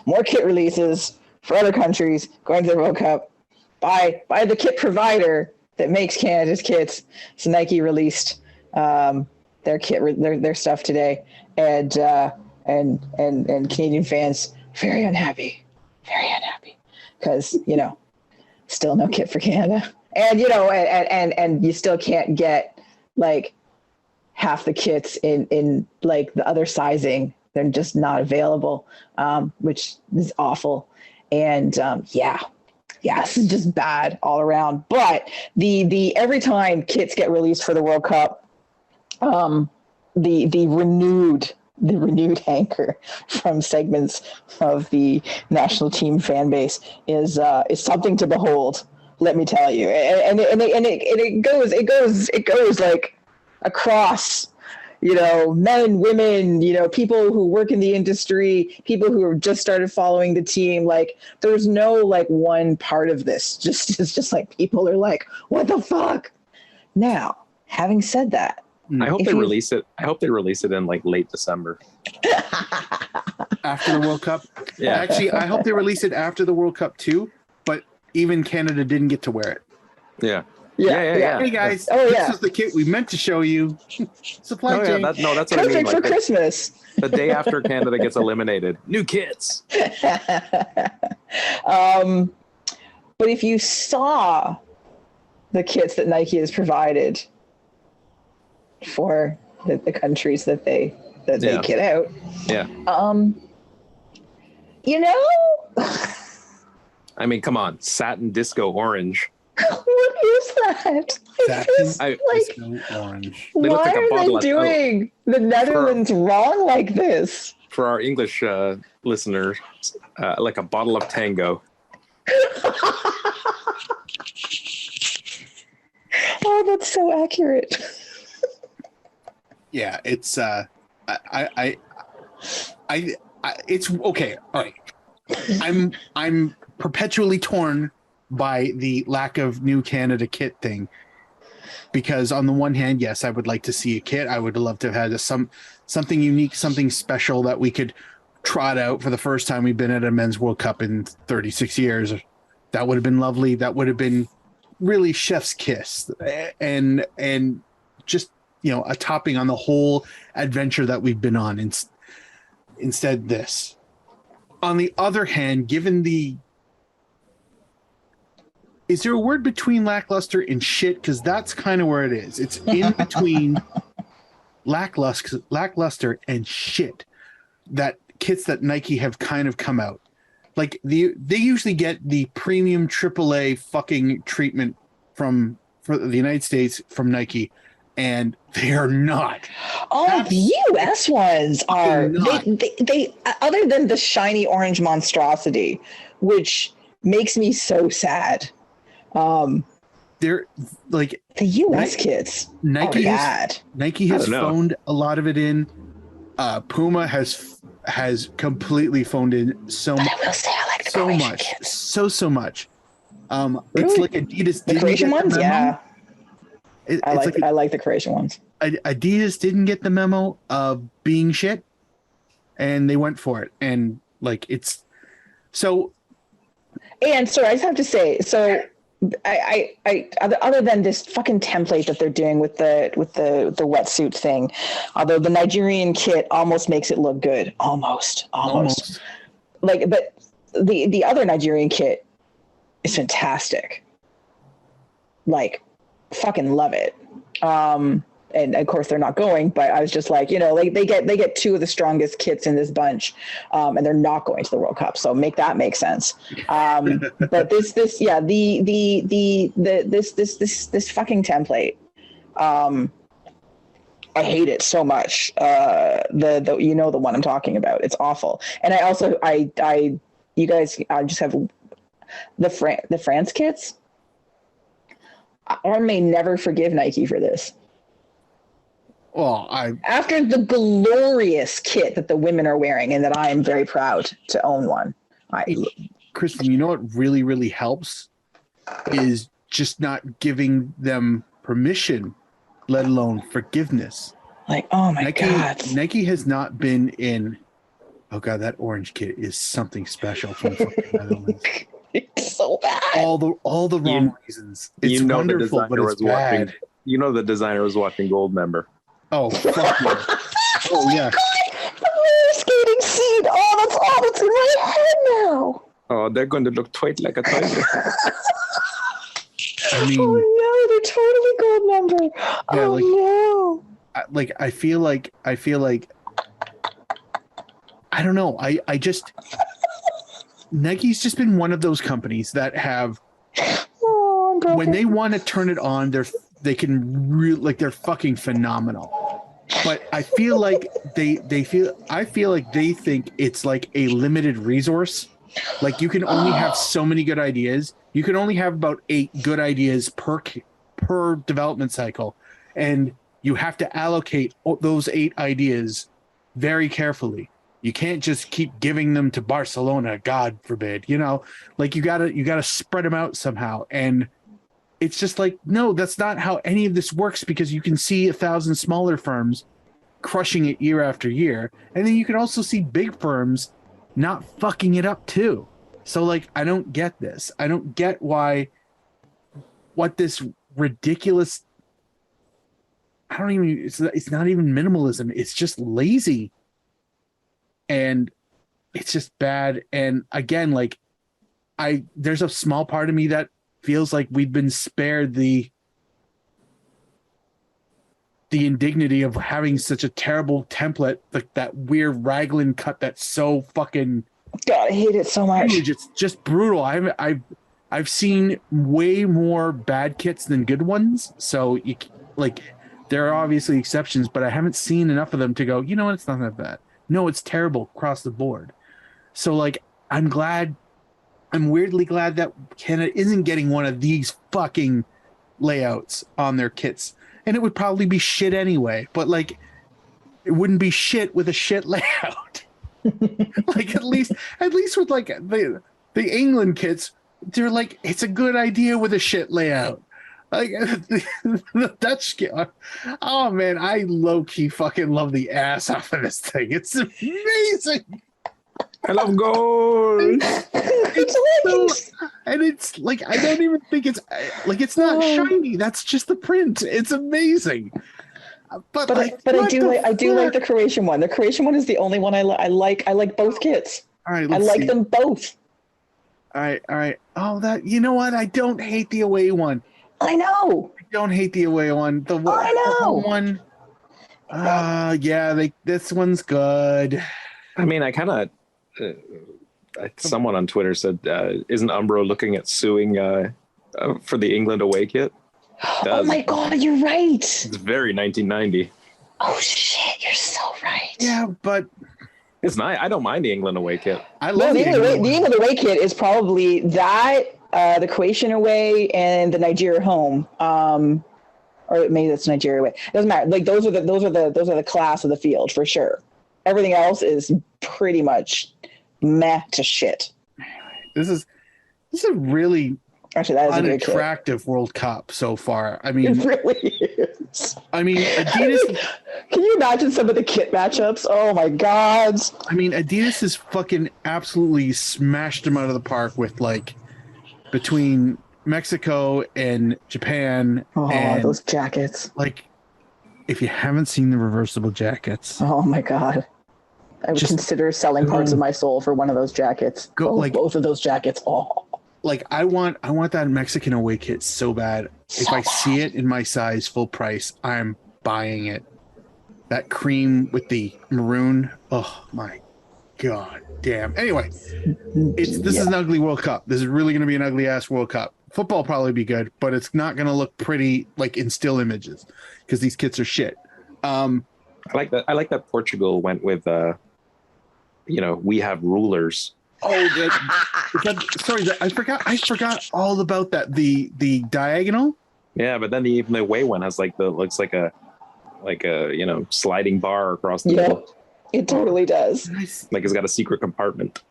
more kit releases for other countries going to the World Cup by the kit provider that makes Canada's kits. So Nike released their kit, their stuff today, and Canadian fans very unhappy because still no kit for Canada, and and you still can't get like half the kits in like the other sizing. They're just not available, which is awful. And this is just bad all around. But the every time kits get released for the World Cup, the renewed hanker from segments of the national team fan base is something to behold. Let me tell you, and it goes like across, men, women, people who work in the industry, people who have just started following the team. Like, there's no like one part of this. It's just like people are like, what the fuck? Now, having said that, I hope they release it. I hope they release it in like late December. After the World Cup. Yeah. Actually, I hope they release it after the World Cup too, but even Canada didn't get to wear it. Yeah. Yeah. Hey guys, this is the kit we meant to show you. Supply chain. That's what perfect I mean. for Christmas. The day after Canada gets eliminated, new kits. But if you saw the kits that Nike has provided for the countries that they kit out, I mean, come on, satin disco orange. What is that? Satin orange. Why are they doing the Netherlands wrong like this? For our English listeners, like a bottle of Tango. Oh, that's so accurate. Yeah, it's it's okay. All right, I'm perpetually torn by the lack of new Canada kit thing, because on the one hand, yes, I would like to see a kit. I would love to have had something unique, something special that we could trot out for the first time we've been at a men's World Cup in 36 years. That would have been lovely. That would have been really chef's kiss, and just a topping on the whole adventure that we've been on. Instead, this. On the other hand, given the is there a word between lackluster and shit? Because that's kind of where it is. It's in between lackluster and shit. That kits that Nike have kind of come out. Like they usually get the premium AAA fucking treatment for the United States from Nike, and they are not. Oh, the US ones are. They other than the shiny orange monstrosity, which makes me so sad. They're like the US kits. Nike has phoned a lot of it in. Puma has completely phoned in so much. I will say I like the Croatian kits. So much. Really? It's like Adidas. The Croatian ones, yeah. I like the Croatian ones. Adidas didn't get the memo of being shit, and they went for it. And like it's so. And sorry, I just have to say, so I other than this fucking template that they're doing with the wetsuit thing, although the Nigerian kit almost makes it look good, almost. Like, but the other Nigerian kit is fantastic. Like, fucking love it. And of course they're not going, but I was just like, like they get two of the strongest kits in this bunch, and they're not going to the World Cup. So make sense. But this fucking template, I hate it so much. The one I'm talking about. It's awful. And I also, you guys, I just have the France kits. I may never forgive Nike for this. Well, after the glorious kit that the women are wearing, and that I am very proud to own one. Kristin, you know what really, really helps is just not giving them permission, let alone forgiveness. Like, oh my God. Nike has not been in. Oh God, that orange kit is something special from fucking Netherlands. It's so bad. All the wrong reasons. It's wonderful, but it's bad. The designer was watching Goldmember. Oh, fuck yeah. Oh, yeah. The roller skating scene. Oh, that's all that's in my head now. Oh, they're going to look quite like a toilet. I mean, oh, no, they're totally Goldmember. Yeah, oh, no. I feel like, I don't know. I just, Nike's just been one of those companies that have, when they want to turn it on, they can really, like, they're fucking phenomenal. But I feel like they think it's like a limited resource. Like, you can only have so many good ideas. You can only have about 8 good ideas per development cycle, and you have to allocate those 8 ideas very carefully. You can't just keep giving them to Barcelona, God forbid. Like, you gotta spread them out somehow. And it's just like, no, that's not how any of this works, because you can see 1,000 smaller firms crushing it year after year. And then you can also see big firms not fucking it up too. So, like, I don't get this. I don't get what this ridiculous, it's not even minimalism. It's just lazy. And it's just bad. And again, like, there's a small part of me that feels like we've been spared the indignity of having such a terrible template, like that weird raglan cut that's so fucking, God, I hate it so much. Huge. It's just brutal. I've seen way more bad kits than good ones. So there are obviously exceptions, but I haven't seen enough of them to go, it's not that bad. No, it's terrible across the board. So, like, I'm weirdly glad that Canada isn't getting one of these fucking layouts on their kits. And it would probably be shit anyway, but, like, it wouldn't be shit with a shit layout. Like, at least with, like, the England kits, they're like, it's a good idea with a shit layout. Like, the Dutch kit, oh man, I low-key fucking love the ass off of this thing. It's amazing. I love gold. And it's like, I don't even think it's like, it's not shiny. That's just the print. It's amazing. But I do like the Croatian one. The Croatian one is the only one I like. I like both kits. All right, I like them both. All right. Oh, you know what? I don't hate the away one. I know. I don't hate the away one. I know. The one. Yeah, this one's good. I mean, I kind of. Someone on Twitter said, "Isn't Umbro looking at suing for the England away kit?" Oh my God, you're right. It's very 1990. Oh shit, you're so right. Yeah, but it's nice. I don't mind the England away kit. I love the England away kit is probably that, the Croatian away, and the Nigeria home. Or maybe that's Nigeria away. It doesn't matter. Like, those are the class of the field for sure. Everything else is pretty much meh to shit. This is a really Actually, that is a good kit. unattractive World Cup so far. I It mean, really is. Adidas. Can you imagine some of the kit matchups? Oh my God. Adidas has fucking absolutely smashed them out of the park with like between Mexico and Japan. Oh, and those jackets. like, if you haven't seen the reversible jackets, Oh my God. I would Just consider selling parts go- of my soul for one of those jackets. Both of those jackets. Oh. like I want that Mexican away kit so bad. If I see it in my size full price, I'm buying it. That cream with the maroon. Oh my God damn. Anyway, this is an ugly World Cup. This is really going to be an ugly ass World Cup. Football will probably be good, but it's not going to look pretty like in still images because these kits are shit. I like that Portugal went with we have rulers. Oh, sorry, I forgot all about that. The diagonal. Yeah, but then even the away one has looks like a sliding bar across the middle. It totally does. Like it's got a secret compartment.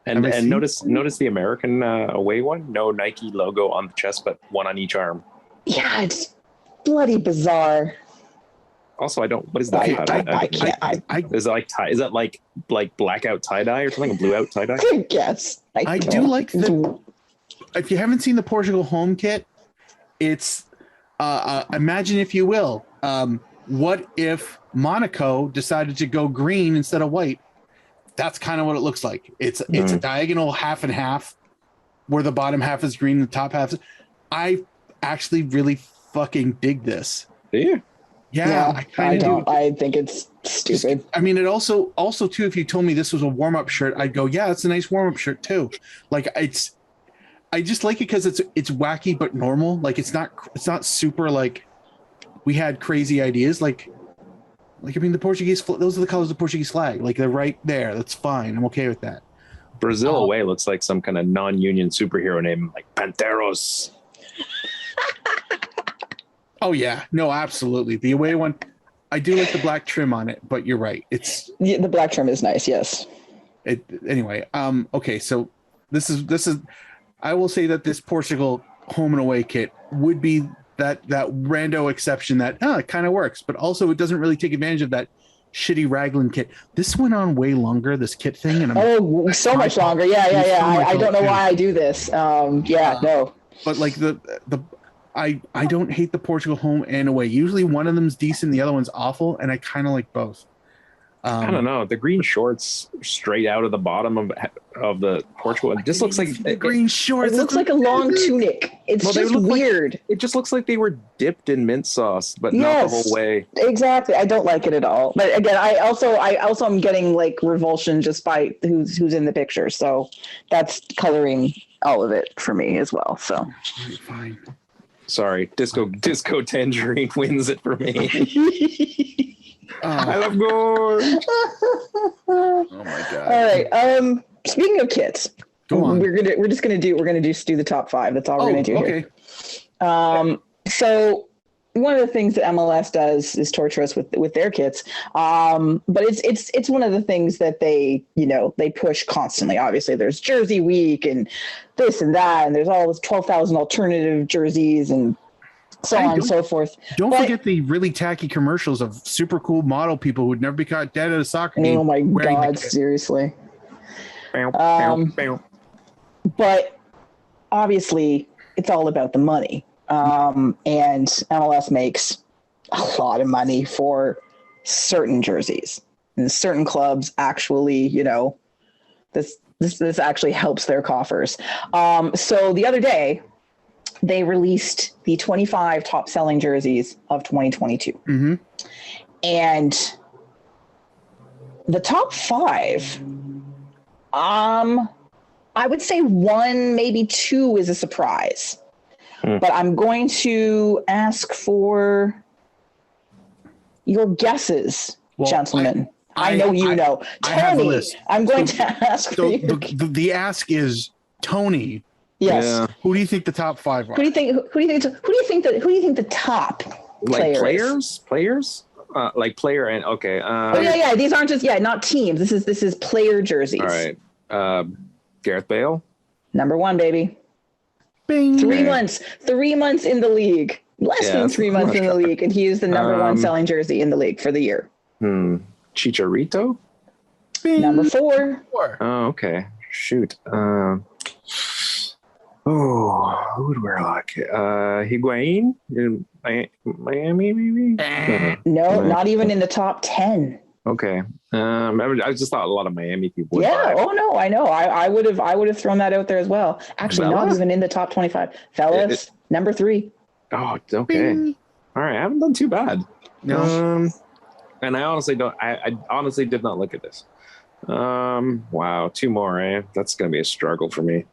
And notice the American away one. No Nike logo on the chest, but one on each arm. Yeah, it's bloody bizarre. Also, what is that? Is that like blackout tie dye or something? A blue out tie dye? Yes. I do like the. If you haven't seen the Portugal home kit, it's imagine if you will. What if Monaco decided to go green instead of white? That's kind of what it looks like. It's a diagonal half and half, where the bottom half is green, the top half. I actually really fucking dig this. Do you? Yeah, I kind of do. I think it's stupid. It also too. If you told me this was a warm up shirt, I'd go, yeah, it's a nice warm up shirt too. Like I just like it because it's wacky but normal. Like it's not super like we had crazy ideas. Like the Portuguese, those are the colors of the Portuguese flag. Like they're right there. That's fine. I'm okay with that. Brazil away looks like some kind of non-union superhero name, like Panteros. Oh yeah, no, absolutely. The away one, I do like the black trim on it, but you're right. The black trim is nice. Yes. Anyway. Okay. So this is. I will say that this Portugal home and away kit would be that rando exception that it kind of works, but also it doesn't really take advantage of that shitty raglan kit. This went on way longer, this kit thing, and so much longer. Yeah. I don't know why I do this. No. But like I don't hate the Portugal home and away. Usually one of them's decent, the other one's awful, and I kind of like both. I don't know. The green shorts straight out of the bottom of the Portugal. It just looks like the green shorts. It looks like a long tunic. It's just weird. It just looks like they were dipped in mint sauce, but not the whole way. Exactly. I don't like it at all. But again, I also am getting like revulsion just by who's in the picture. So that's coloring all of it for me as well. So fine. Sorry, disco tangerine wins it for me. I love gold. Oh my God. All right. Speaking of kits, go on. We're just gonna do the top 5. That's all we're gonna do here. So one of the things that MLS does is torture us with their kits. But it's one of the things that they push constantly. Obviously, there's Jersey Week and this and that, and there's all this 12,000 alternative jerseys and so on and so forth. Don't forget the really tacky commercials of super cool model people who'd never be caught dead at a soccer game. Oh my God, seriously. But obviously, it's all about the money. And MLS makes a lot of money for certain jerseys. And certain clubs actually, this actually helps their coffers. So the other day, they released the 25 top selling jerseys of 2022. Mm-hmm. And the top 5, I would say 1, maybe 2 is a surprise. But I'm going to ask for your guesses, gentlemen. I know you know. Tony, I'm going to ask for you. The ask is Tony. Yes. Yeah. Who do you think the top 5 are? Who do you think the top players? Like player and okay. These aren't just not teams. This is player jerseys. All right. Gareth Bale. Number 1, baby. Bing. 3 months. 3 months in the league. Less than 3 months in the league, and he is the number 1 selling jersey in the league for the year. Chicharito. Bing. Number 4. Oh, okay. Shoot. Who would wear like Higuain in Miami, maybe? No, not even in the top 10. Okay. I just thought a lot of Miami people would Yeah. buy. Oh no, I know. I would have thrown that out there as well. Actually, Vela? not even in the top 25. Fellas, number 3. Oh, okay. Bing. All right. I haven't done too bad. No. And I honestly don't. I honestly did not look at this. Wow. 2 more. Eh? That's gonna be a struggle for me.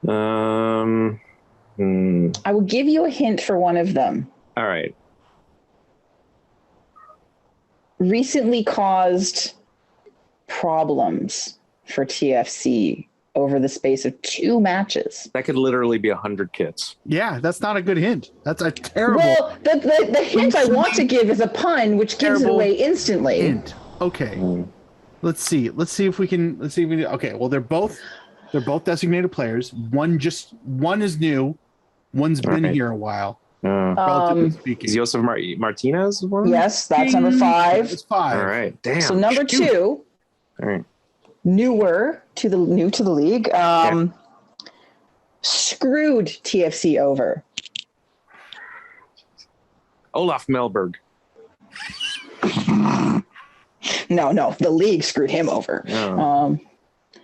I will give you a hint for one of them. All right. Recently caused problems for TFC over the space of 2 matches. That could literally be 100 kits. Yeah, that's not a good hint. That's a terrible Well, the hint I want to give is a pun, which gives it Terrible away instantly. hint. Okay. Let's see if we can. Okay. Well, they're both designated players. One is new. One's been Right. here a while. Relatively speaking. Is Josef Martinez one? Yes, that's number 5. It's 5. All right. Damn. So number 2, All right. new to the league, screwed TFC over. Olaf Melberg. No, the league screwed him over. Oh.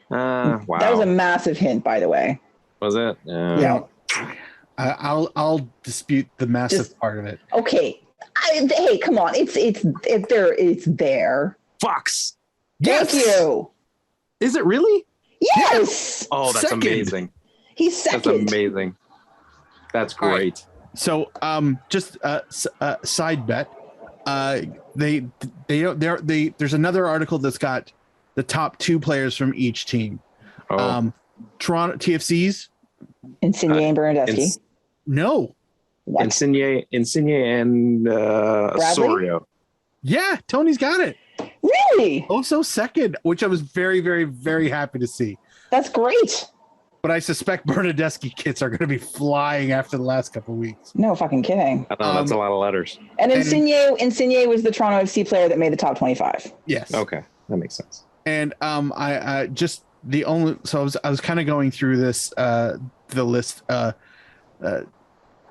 Wow. That was a massive hint, by the way. Was it? Yeah. I'll dispute the massive part of it. Okay. Hey, come on. It's there. Fox. Thank you. Is it really? Yes. Oh, that's Second. amazing. He's That's second. amazing. That's All right. great. So, just side bet. There's another article that's got the top 2 players from each team. Oh. Toronto TFC's. Insigne and Bernadeschi. No. What? Insigne and Osorio. Yeah, Tony's got it. Really? Also second, which I was very, very, very happy to see. That's great. But I suspect Bernadeschi kits are going to be flying after the last couple of weeks. No fucking kidding. I know that's a lot of letters. And Insigne was the Toronto FC player that made the top 25. Yes. Okay, that makes sense. And I just the only so I was kind of going through this the list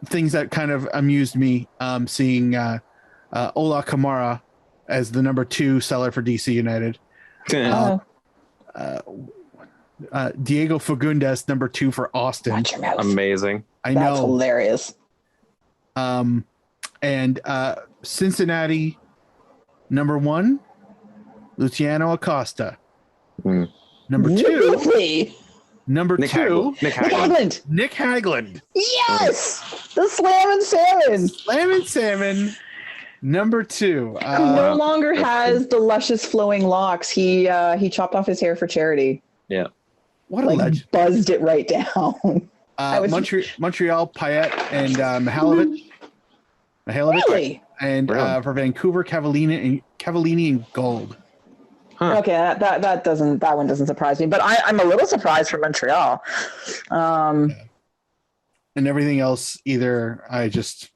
things that kind of amused me seeing Ola Kamara as the number 2 seller for DC United. Diego Fagundes number 2 for Austin. Watch your mouth. Amazing. I know. That's hilarious. And Cincinnati number 1 Luciano Acosta. Number 2 Really? number Nick 2 Nick Nick Hagland. Hagland. Nick Hagland. Yes! The Slam and Salmon. Lamb and Salmon number 2. Who no longer has the luscious flowing locks. He chopped off his hair for charity. Yeah. What a legend. Buzzed it right down. Montreal Payet and Mihailovic. Really? And Really? for Vancouver Cavallini in gold. Huh. Okay, that one doesn't surprise me, but I'm a little surprised for Montreal. And everything else either I just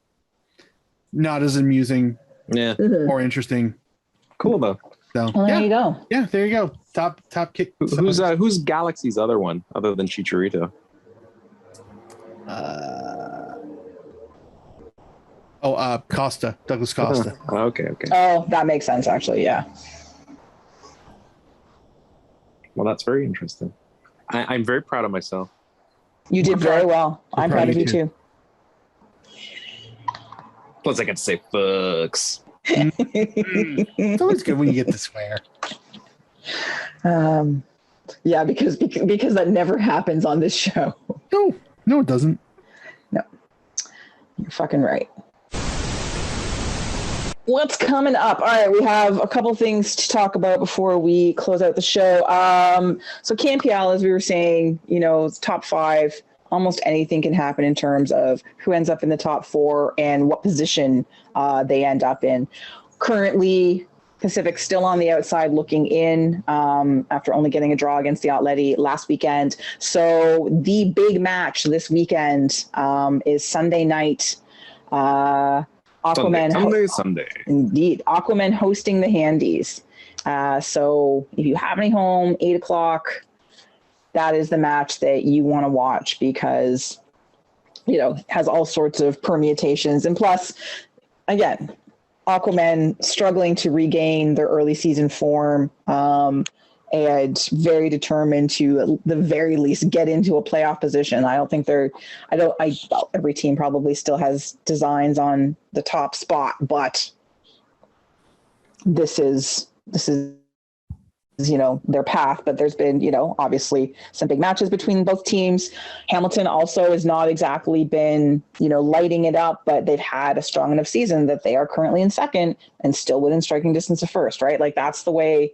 not as amusing Yeah. or interesting. Cool though. So Well, there you go. yeah, there you go. Top kick. Who's Galaxy's other one other than Chicharito? Costa, Douglas Costa. Okay. Oh, that makes sense, actually. Yeah. Well, that's very interesting. I'm very proud of myself. You did very well. I'm proud of you too. Plus, I get to say fucks. It's always good when you get to swear. Yeah, because that never happens on this show. No, it doesn't. No, you're fucking right. What's coming up? All right, we have a couple things to talk about before we close out the show. So Campial, as we were saying, it's top 5. Almost anything can happen in terms of who ends up in the top 4 and what position they end up in. Currently, Pacific still on the outside looking in after only getting a draw against the Atleti last weekend. So the big match this weekend is Sunday night. Aquaman. Sunday. Indeed. Aquaman hosting the Handies. So if you have any home, 8 o'clock, that is the match that you want to watch because, you know, it has all sorts of permutations. And plus, again, Aquaman struggling to regain their early season form and very determined to, at the very least, get into a playoff position. I don't think every team probably still has designs on the top spot, but this is you know, their path. But there's been, you know, obviously some big matches between both teams. Hamilton also has not exactly been, you know, lighting it up, but they've had a strong enough season that they are currently in second and still within striking distance of first, right? Like that's the way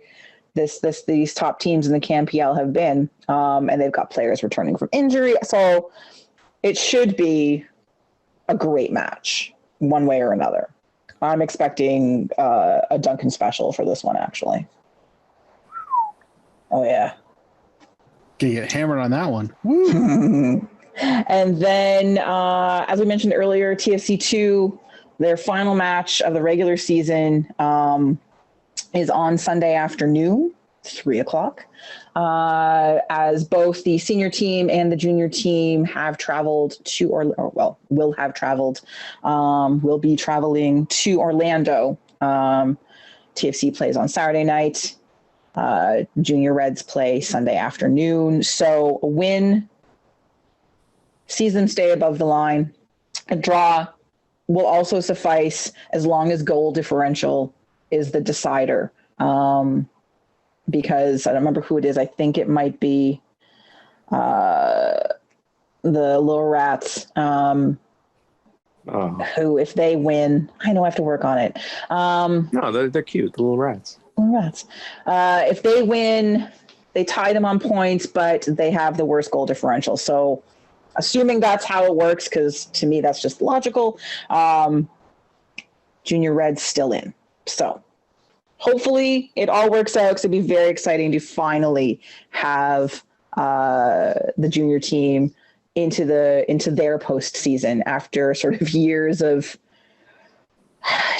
these top teams in the CanPL have been. And they've got players returning from injury. So it should be a great match one way or another. I'm expecting a Duncan special for this one, actually. Oh, yeah. Gonna get hammered on that one. Woo. And then, as we mentioned earlier, TFC II, their final match of the regular season is on Sunday afternoon, 3 o'clock, as both the senior team and the junior team have traveled to, will be traveling to Orlando. TFC plays on Saturday night. Junior Reds play Sunday afternoon. So a win sees them stay above the line. A draw will also suffice as long as goal differential is the decider. Because I don't remember who it is. I think it might be the Little Rats. Who, if they win, I know I have to work on it. No, they're cute, the Little Rats. Rats. If they win, they tie them on points, but they have the worst goal differential. So assuming that's how it works, because to me that's just logical, Junior Red's still in. So hopefully it all works out, because it'd be very exciting to finally have the junior team into their postseason after sort of years of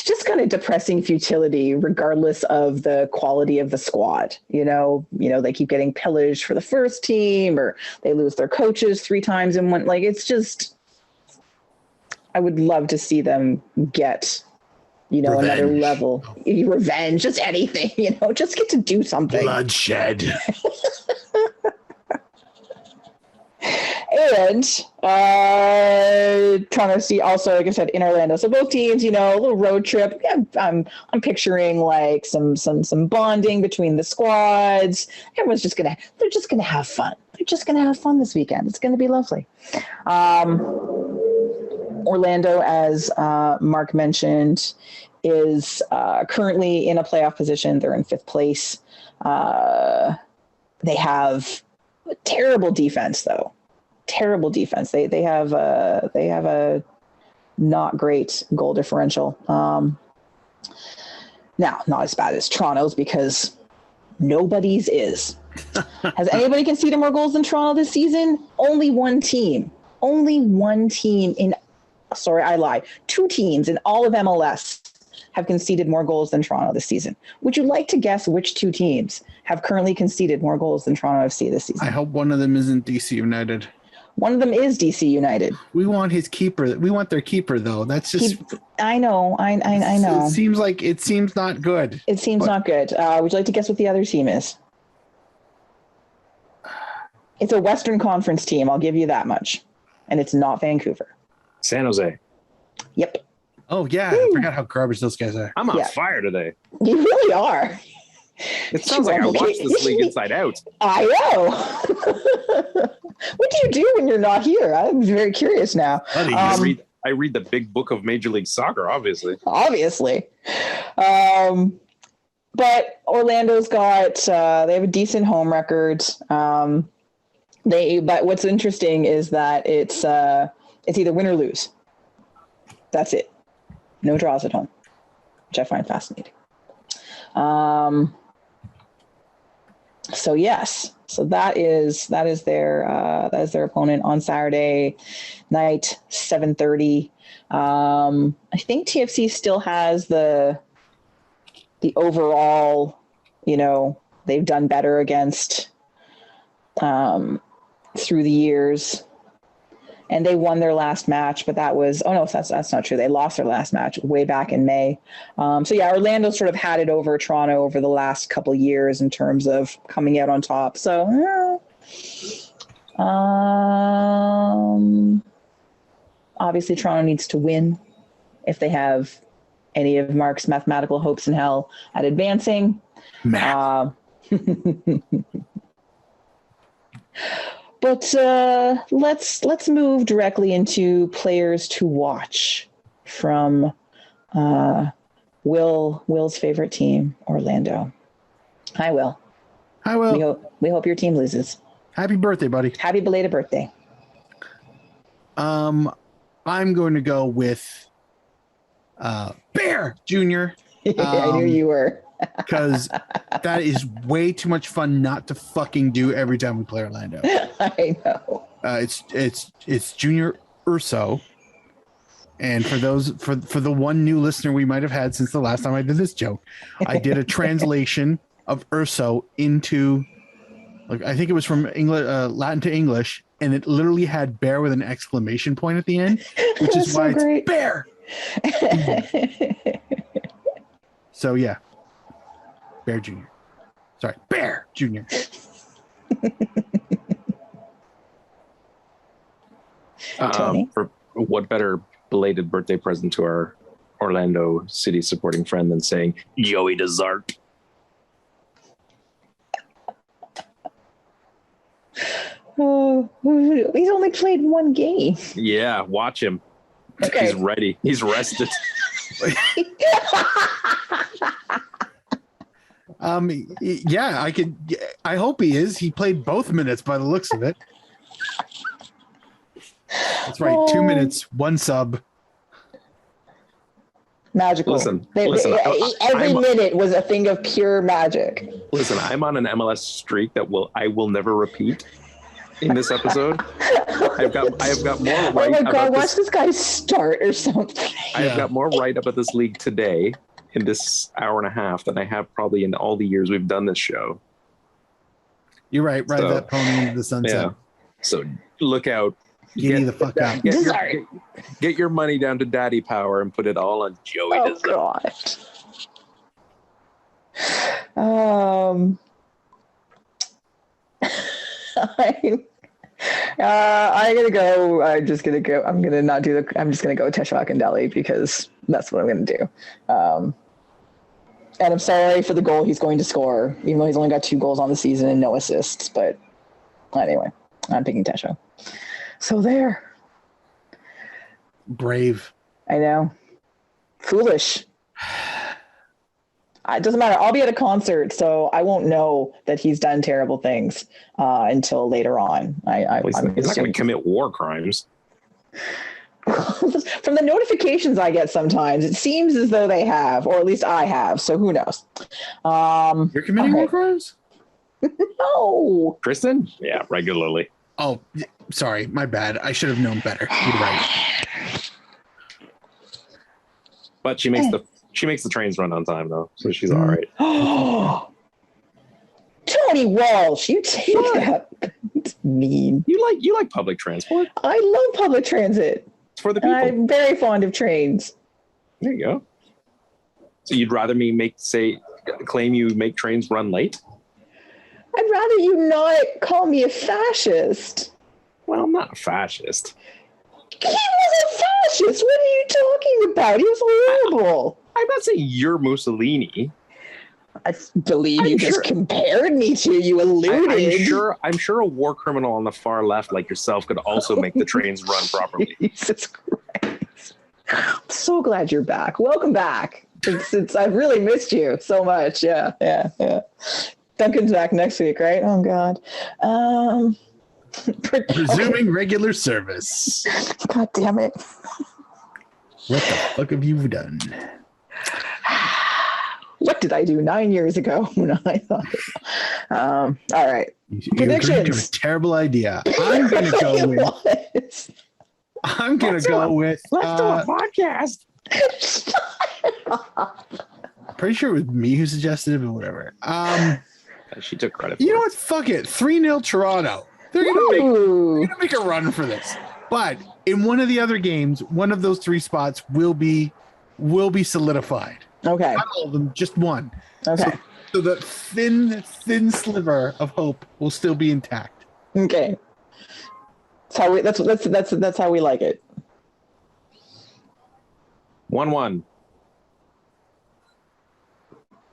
just kind of depressing futility, regardless of the quality of the squad. You know, they keep getting pillaged for the first team, or they lose their coaches 3 times in one. Like, it's just, I would love to see them get, revenge. Another level, revenge, just anything, just get to do something. Bloodshed. And trying to see also, like I said, in Orlando. So both teams, a little road trip. Yeah, I'm picturing like some bonding between the squads. Everyone's they're just gonna have fun. They're just gonna have fun this weekend. It's gonna be lovely. Orlando, as Mark mentioned, is currently in a playoff position. They're in 5th place. They have a terrible defense, though. Terrible defense. They have a not great goal differential. Now, not as bad as Toronto's, because nobody's is. Has anybody conceded more goals than Toronto this season? Only one team. Only one team in. Sorry, I lied. 2 teams in all of MLS have conceded more goals than Toronto this season. Would you like to guess which 2 teams have currently conceded more goals than Toronto FC this season? I hope one of them isn't DC United. One of them is DC United. We want his keeper. We want their keeper, though. That's just. I know. I know. It seems not good. It seems not good. Would you like to guess what the other team is? It's a Western Conference team. I'll give you that much. And it's not Vancouver. San Jose. Yep. Oh, yeah. I forgot how garbage those guys are. I'm on fire today. You really are. It sounds like I watched this league inside out. I know. What do you do when you're not here? I'm very curious now. I read the big book of Major League Soccer, obviously. But Orlando's got they have a decent home record. But what's interesting is that it's either win or lose. That's it. No draws at home, which I find fascinating. So yes, so that is their opponent on Saturday night, 7:30. I think TFC still has the overall, they've done better against through the years, and they won their last match, but that was, that's not true. They lost their last match way back in May. So yeah, Orlando sort of had it over Toronto over the last couple of years in terms of coming out on top. So obviously Toronto needs to win if they have any of Mark's mathematical hopes in hell at advancing. But let's move directly into players to watch from Will's favorite team, Orlando. Hi, Will. Hi, Will. We hope your team loses. Happy birthday, buddy. Happy belated birthday. I'm going to go with Bear Jr. I knew you were. Because that is way too much fun not to fucking do every time we play Orlando. I know. It's Junior Urso. And for the one new listener we might have had since the last time I did this joke, I did a translation of Urso into, I think it was from English, Latin to English, and it literally had bear with an exclamation point at the end, which is why it's great. Bear. So yeah. Bear Jr. Sorry, Bear Jr. For what better belated birthday present to our Orlando City supporting friend than saying Joey Desart? Oh, he's only played one game. Yeah, watch him. Okay. He's ready. He's rested. Yeah, I hope he is. He played both minutes by the looks of it. That's right. 2 minutes, 1 sub. Magical. Listen, every minute was a thing of pure magic. Listen, I'm on an MLS streak that I will never repeat in this episode. I have got more right. Oh my God, watch this guy start or something. I have got more right about this league today in this hour and a half than I have probably in all the years we've done this show. You're right. Ride that pony into the sunset. Yeah. So look out. Get the fuck out. Get your money down to Daddy Power and put it all on Joey. Oh God. I'm gonna go. I'm just gonna go. I'm just gonna go Teshak and Deli because that's what I'm gonna do. And I'm sorry for the goal he's going to score, even though he's only got 2 goals on the season and no assists. But anyway, I'm picking Tesho. So there. Brave. I know. Foolish. It doesn't matter. I'll be at a concert, so I won't know that he's done terrible things until later on. He's not going to commit war crimes. From the notifications I get sometimes, it seems as though they have, or at least I have. So who knows? You're committing war crimes? No. Kristin? Yeah, regularly. Oh, sorry. My bad. I should have known better. You're right. But she makes the trains run on time, though, so she's all right. Tony Walsh, you take that. It's mean. You like public transport? I love public transit. It's for the people. I'm very fond of trains. There you go. So you'd rather me claim you make trains run late? I'd rather you not call me a fascist. Well, I'm not a fascist. He was a fascist. What are you talking about? He was horrible. I'm not saying you're Mussolini. I believe you just compared me to. You alluded. I'm sure a war criminal on the far left like yourself could also make the trains run properly. Jesus Christ. I'm so glad you're back. Welcome back. Since I've really missed you so much. Yeah. Duncan's back next week, right? Oh, God. Resuming regular service. God damn it. What the fuck have you done? What did I do 9 years ago when I thought it? All right. You agreed to a terrible idea. I'm gonna go with. I'm gonna go with. Let's do a podcast. Pretty sure it was me who suggested it, but whatever. She took credit for You know what? Fuck it. 3-0 Toronto. They're gonna make a run for this. But in one of the other games, one of those 3 spots will be solidified. Okay. Not all of them, just one. Okay. So the thin sliver of hope will still be intact. Okay. That's how we like it. 1-1.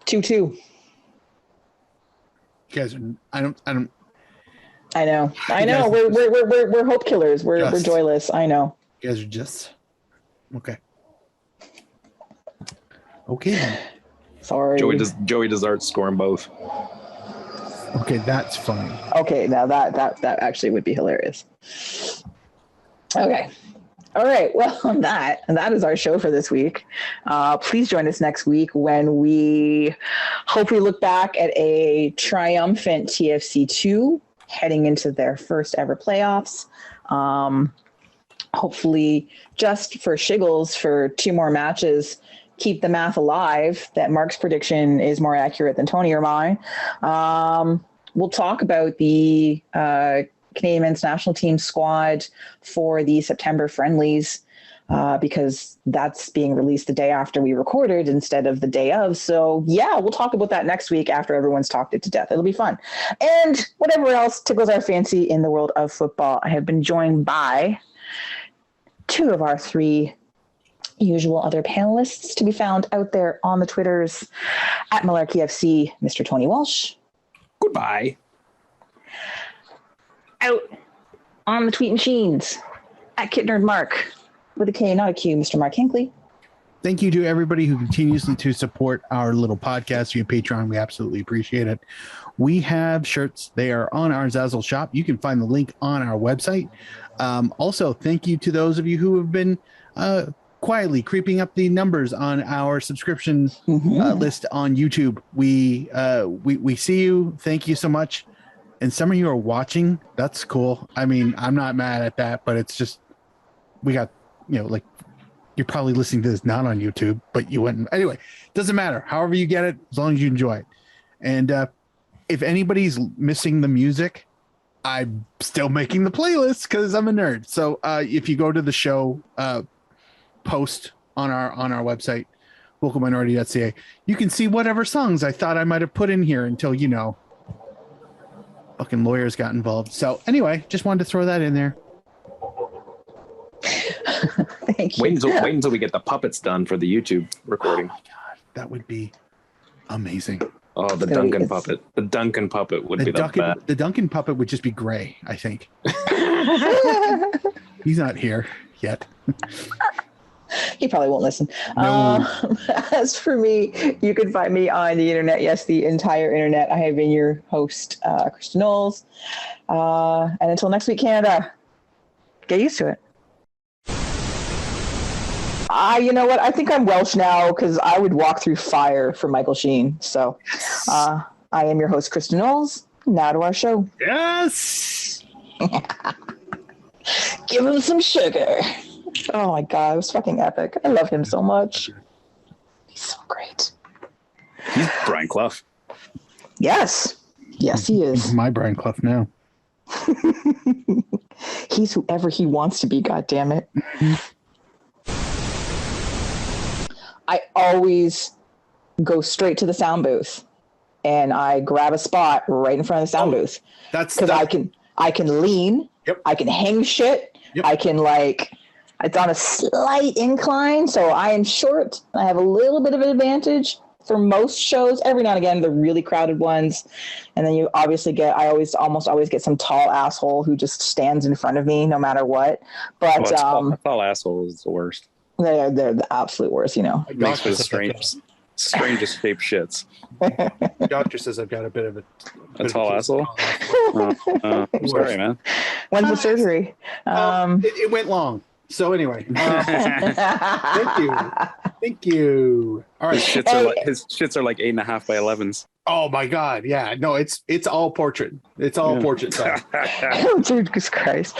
2-2. You guys are, I know. We're hope killers. We're joyless. I know. You guys are just okay. Okay then. Sorry. Joey deserves scoring both. Okay, that's funny. Okay, now that actually would be hilarious. Okay. All right. Well, that is our show for this week. Please join us next week when we hopefully look back at a triumphant TFC II heading into their first ever playoffs. Hopefully, just for shiggles, for 2 more matches, keep the math alive that Mark's prediction is more accurate than Tony or mine. We'll talk about the Canadian men's national team squad for the September friendlies because that's being released the day after we recorded instead of the day of. So yeah, we'll talk about that next week after everyone's talked it to death. It'll be fun. And whatever else tickles our fancy in the world of football. I have been joined by 2 of our 3 usual other panelists to be found out there on the Twitters at Malarkey FC, Mr. Tony Walsh. Goodbye. Out on the tweet machines at Kitnerd Mark with a K, not a Q, Mr. Mark Hinckley. Thank you to everybody who continuously to support our little podcast via Patreon. We absolutely appreciate it. We have shirts. They are on our Zazzle shop. You can find the link on our website. Also, thank you to those of you who have been quietly creeping up the numbers on our subscription list on YouTube. We see you. Thank you so much. And some of you are watching. That's cool. I mean, I'm not mad at that, but it's just we got, like you're probably listening to this not on YouTube, but you went anyway. Doesn't matter. However you get it, as long as you enjoy it. And if anybody's missing the music, I'm still making the playlist because I'm a nerd. So if you go to the show post on our website, vocalminority.ca, you can see whatever songs I thought I might have put in here until fucking lawyers got involved. So anyway, just wanted to throw that in there. Thank you. Wait until we get the puppets done for the YouTube recording. Oh my god, that would be amazing. Oh, the Duncan puppet. The Duncan puppet would be the best. The Duncan puppet would just be gray, I think. He's not here yet. He probably won't listen. No. As for me, you can find me on the internet. Yes, the entire internet. I have been your host, Kristin Knowles. And until next week, Canada, get used to it. You know what? I think I'm Welsh now because I would walk through fire for Michael Sheen. So I am your host, Kristin Knowles. Now to our show. Yes! Give him some sugar. Oh my God, it was fucking epic. I love him so much. He's so great. He's Brian Clough. Yes. Yes, he is. He's my Brian Clough now. He's whoever he wants to be, goddammit. I always go straight to the sound booth and I grab a spot right in front of the sound booth. That's because I can lean. Yep. I can hang shit. Yep. I can it's on a slight incline, so I am short. I have a little bit of an advantage for most shows. Every now and again, the really crowded ones, and then you obviously I almost always get some tall asshole who just stands in front of me no matter what. But tall asshole is the worst. They're the absolute worst, It makes for the strangest shaped shits. The doctor says I've got a bit of a tall asshole. I'm sorry, man. When's the surgery? It went long. So anyway, thank you. Thank you. All His right. shits are like 8.5 by 11s. Oh my God. Yeah. No, it's all portrait. It's all portrait size. Jesus Christ.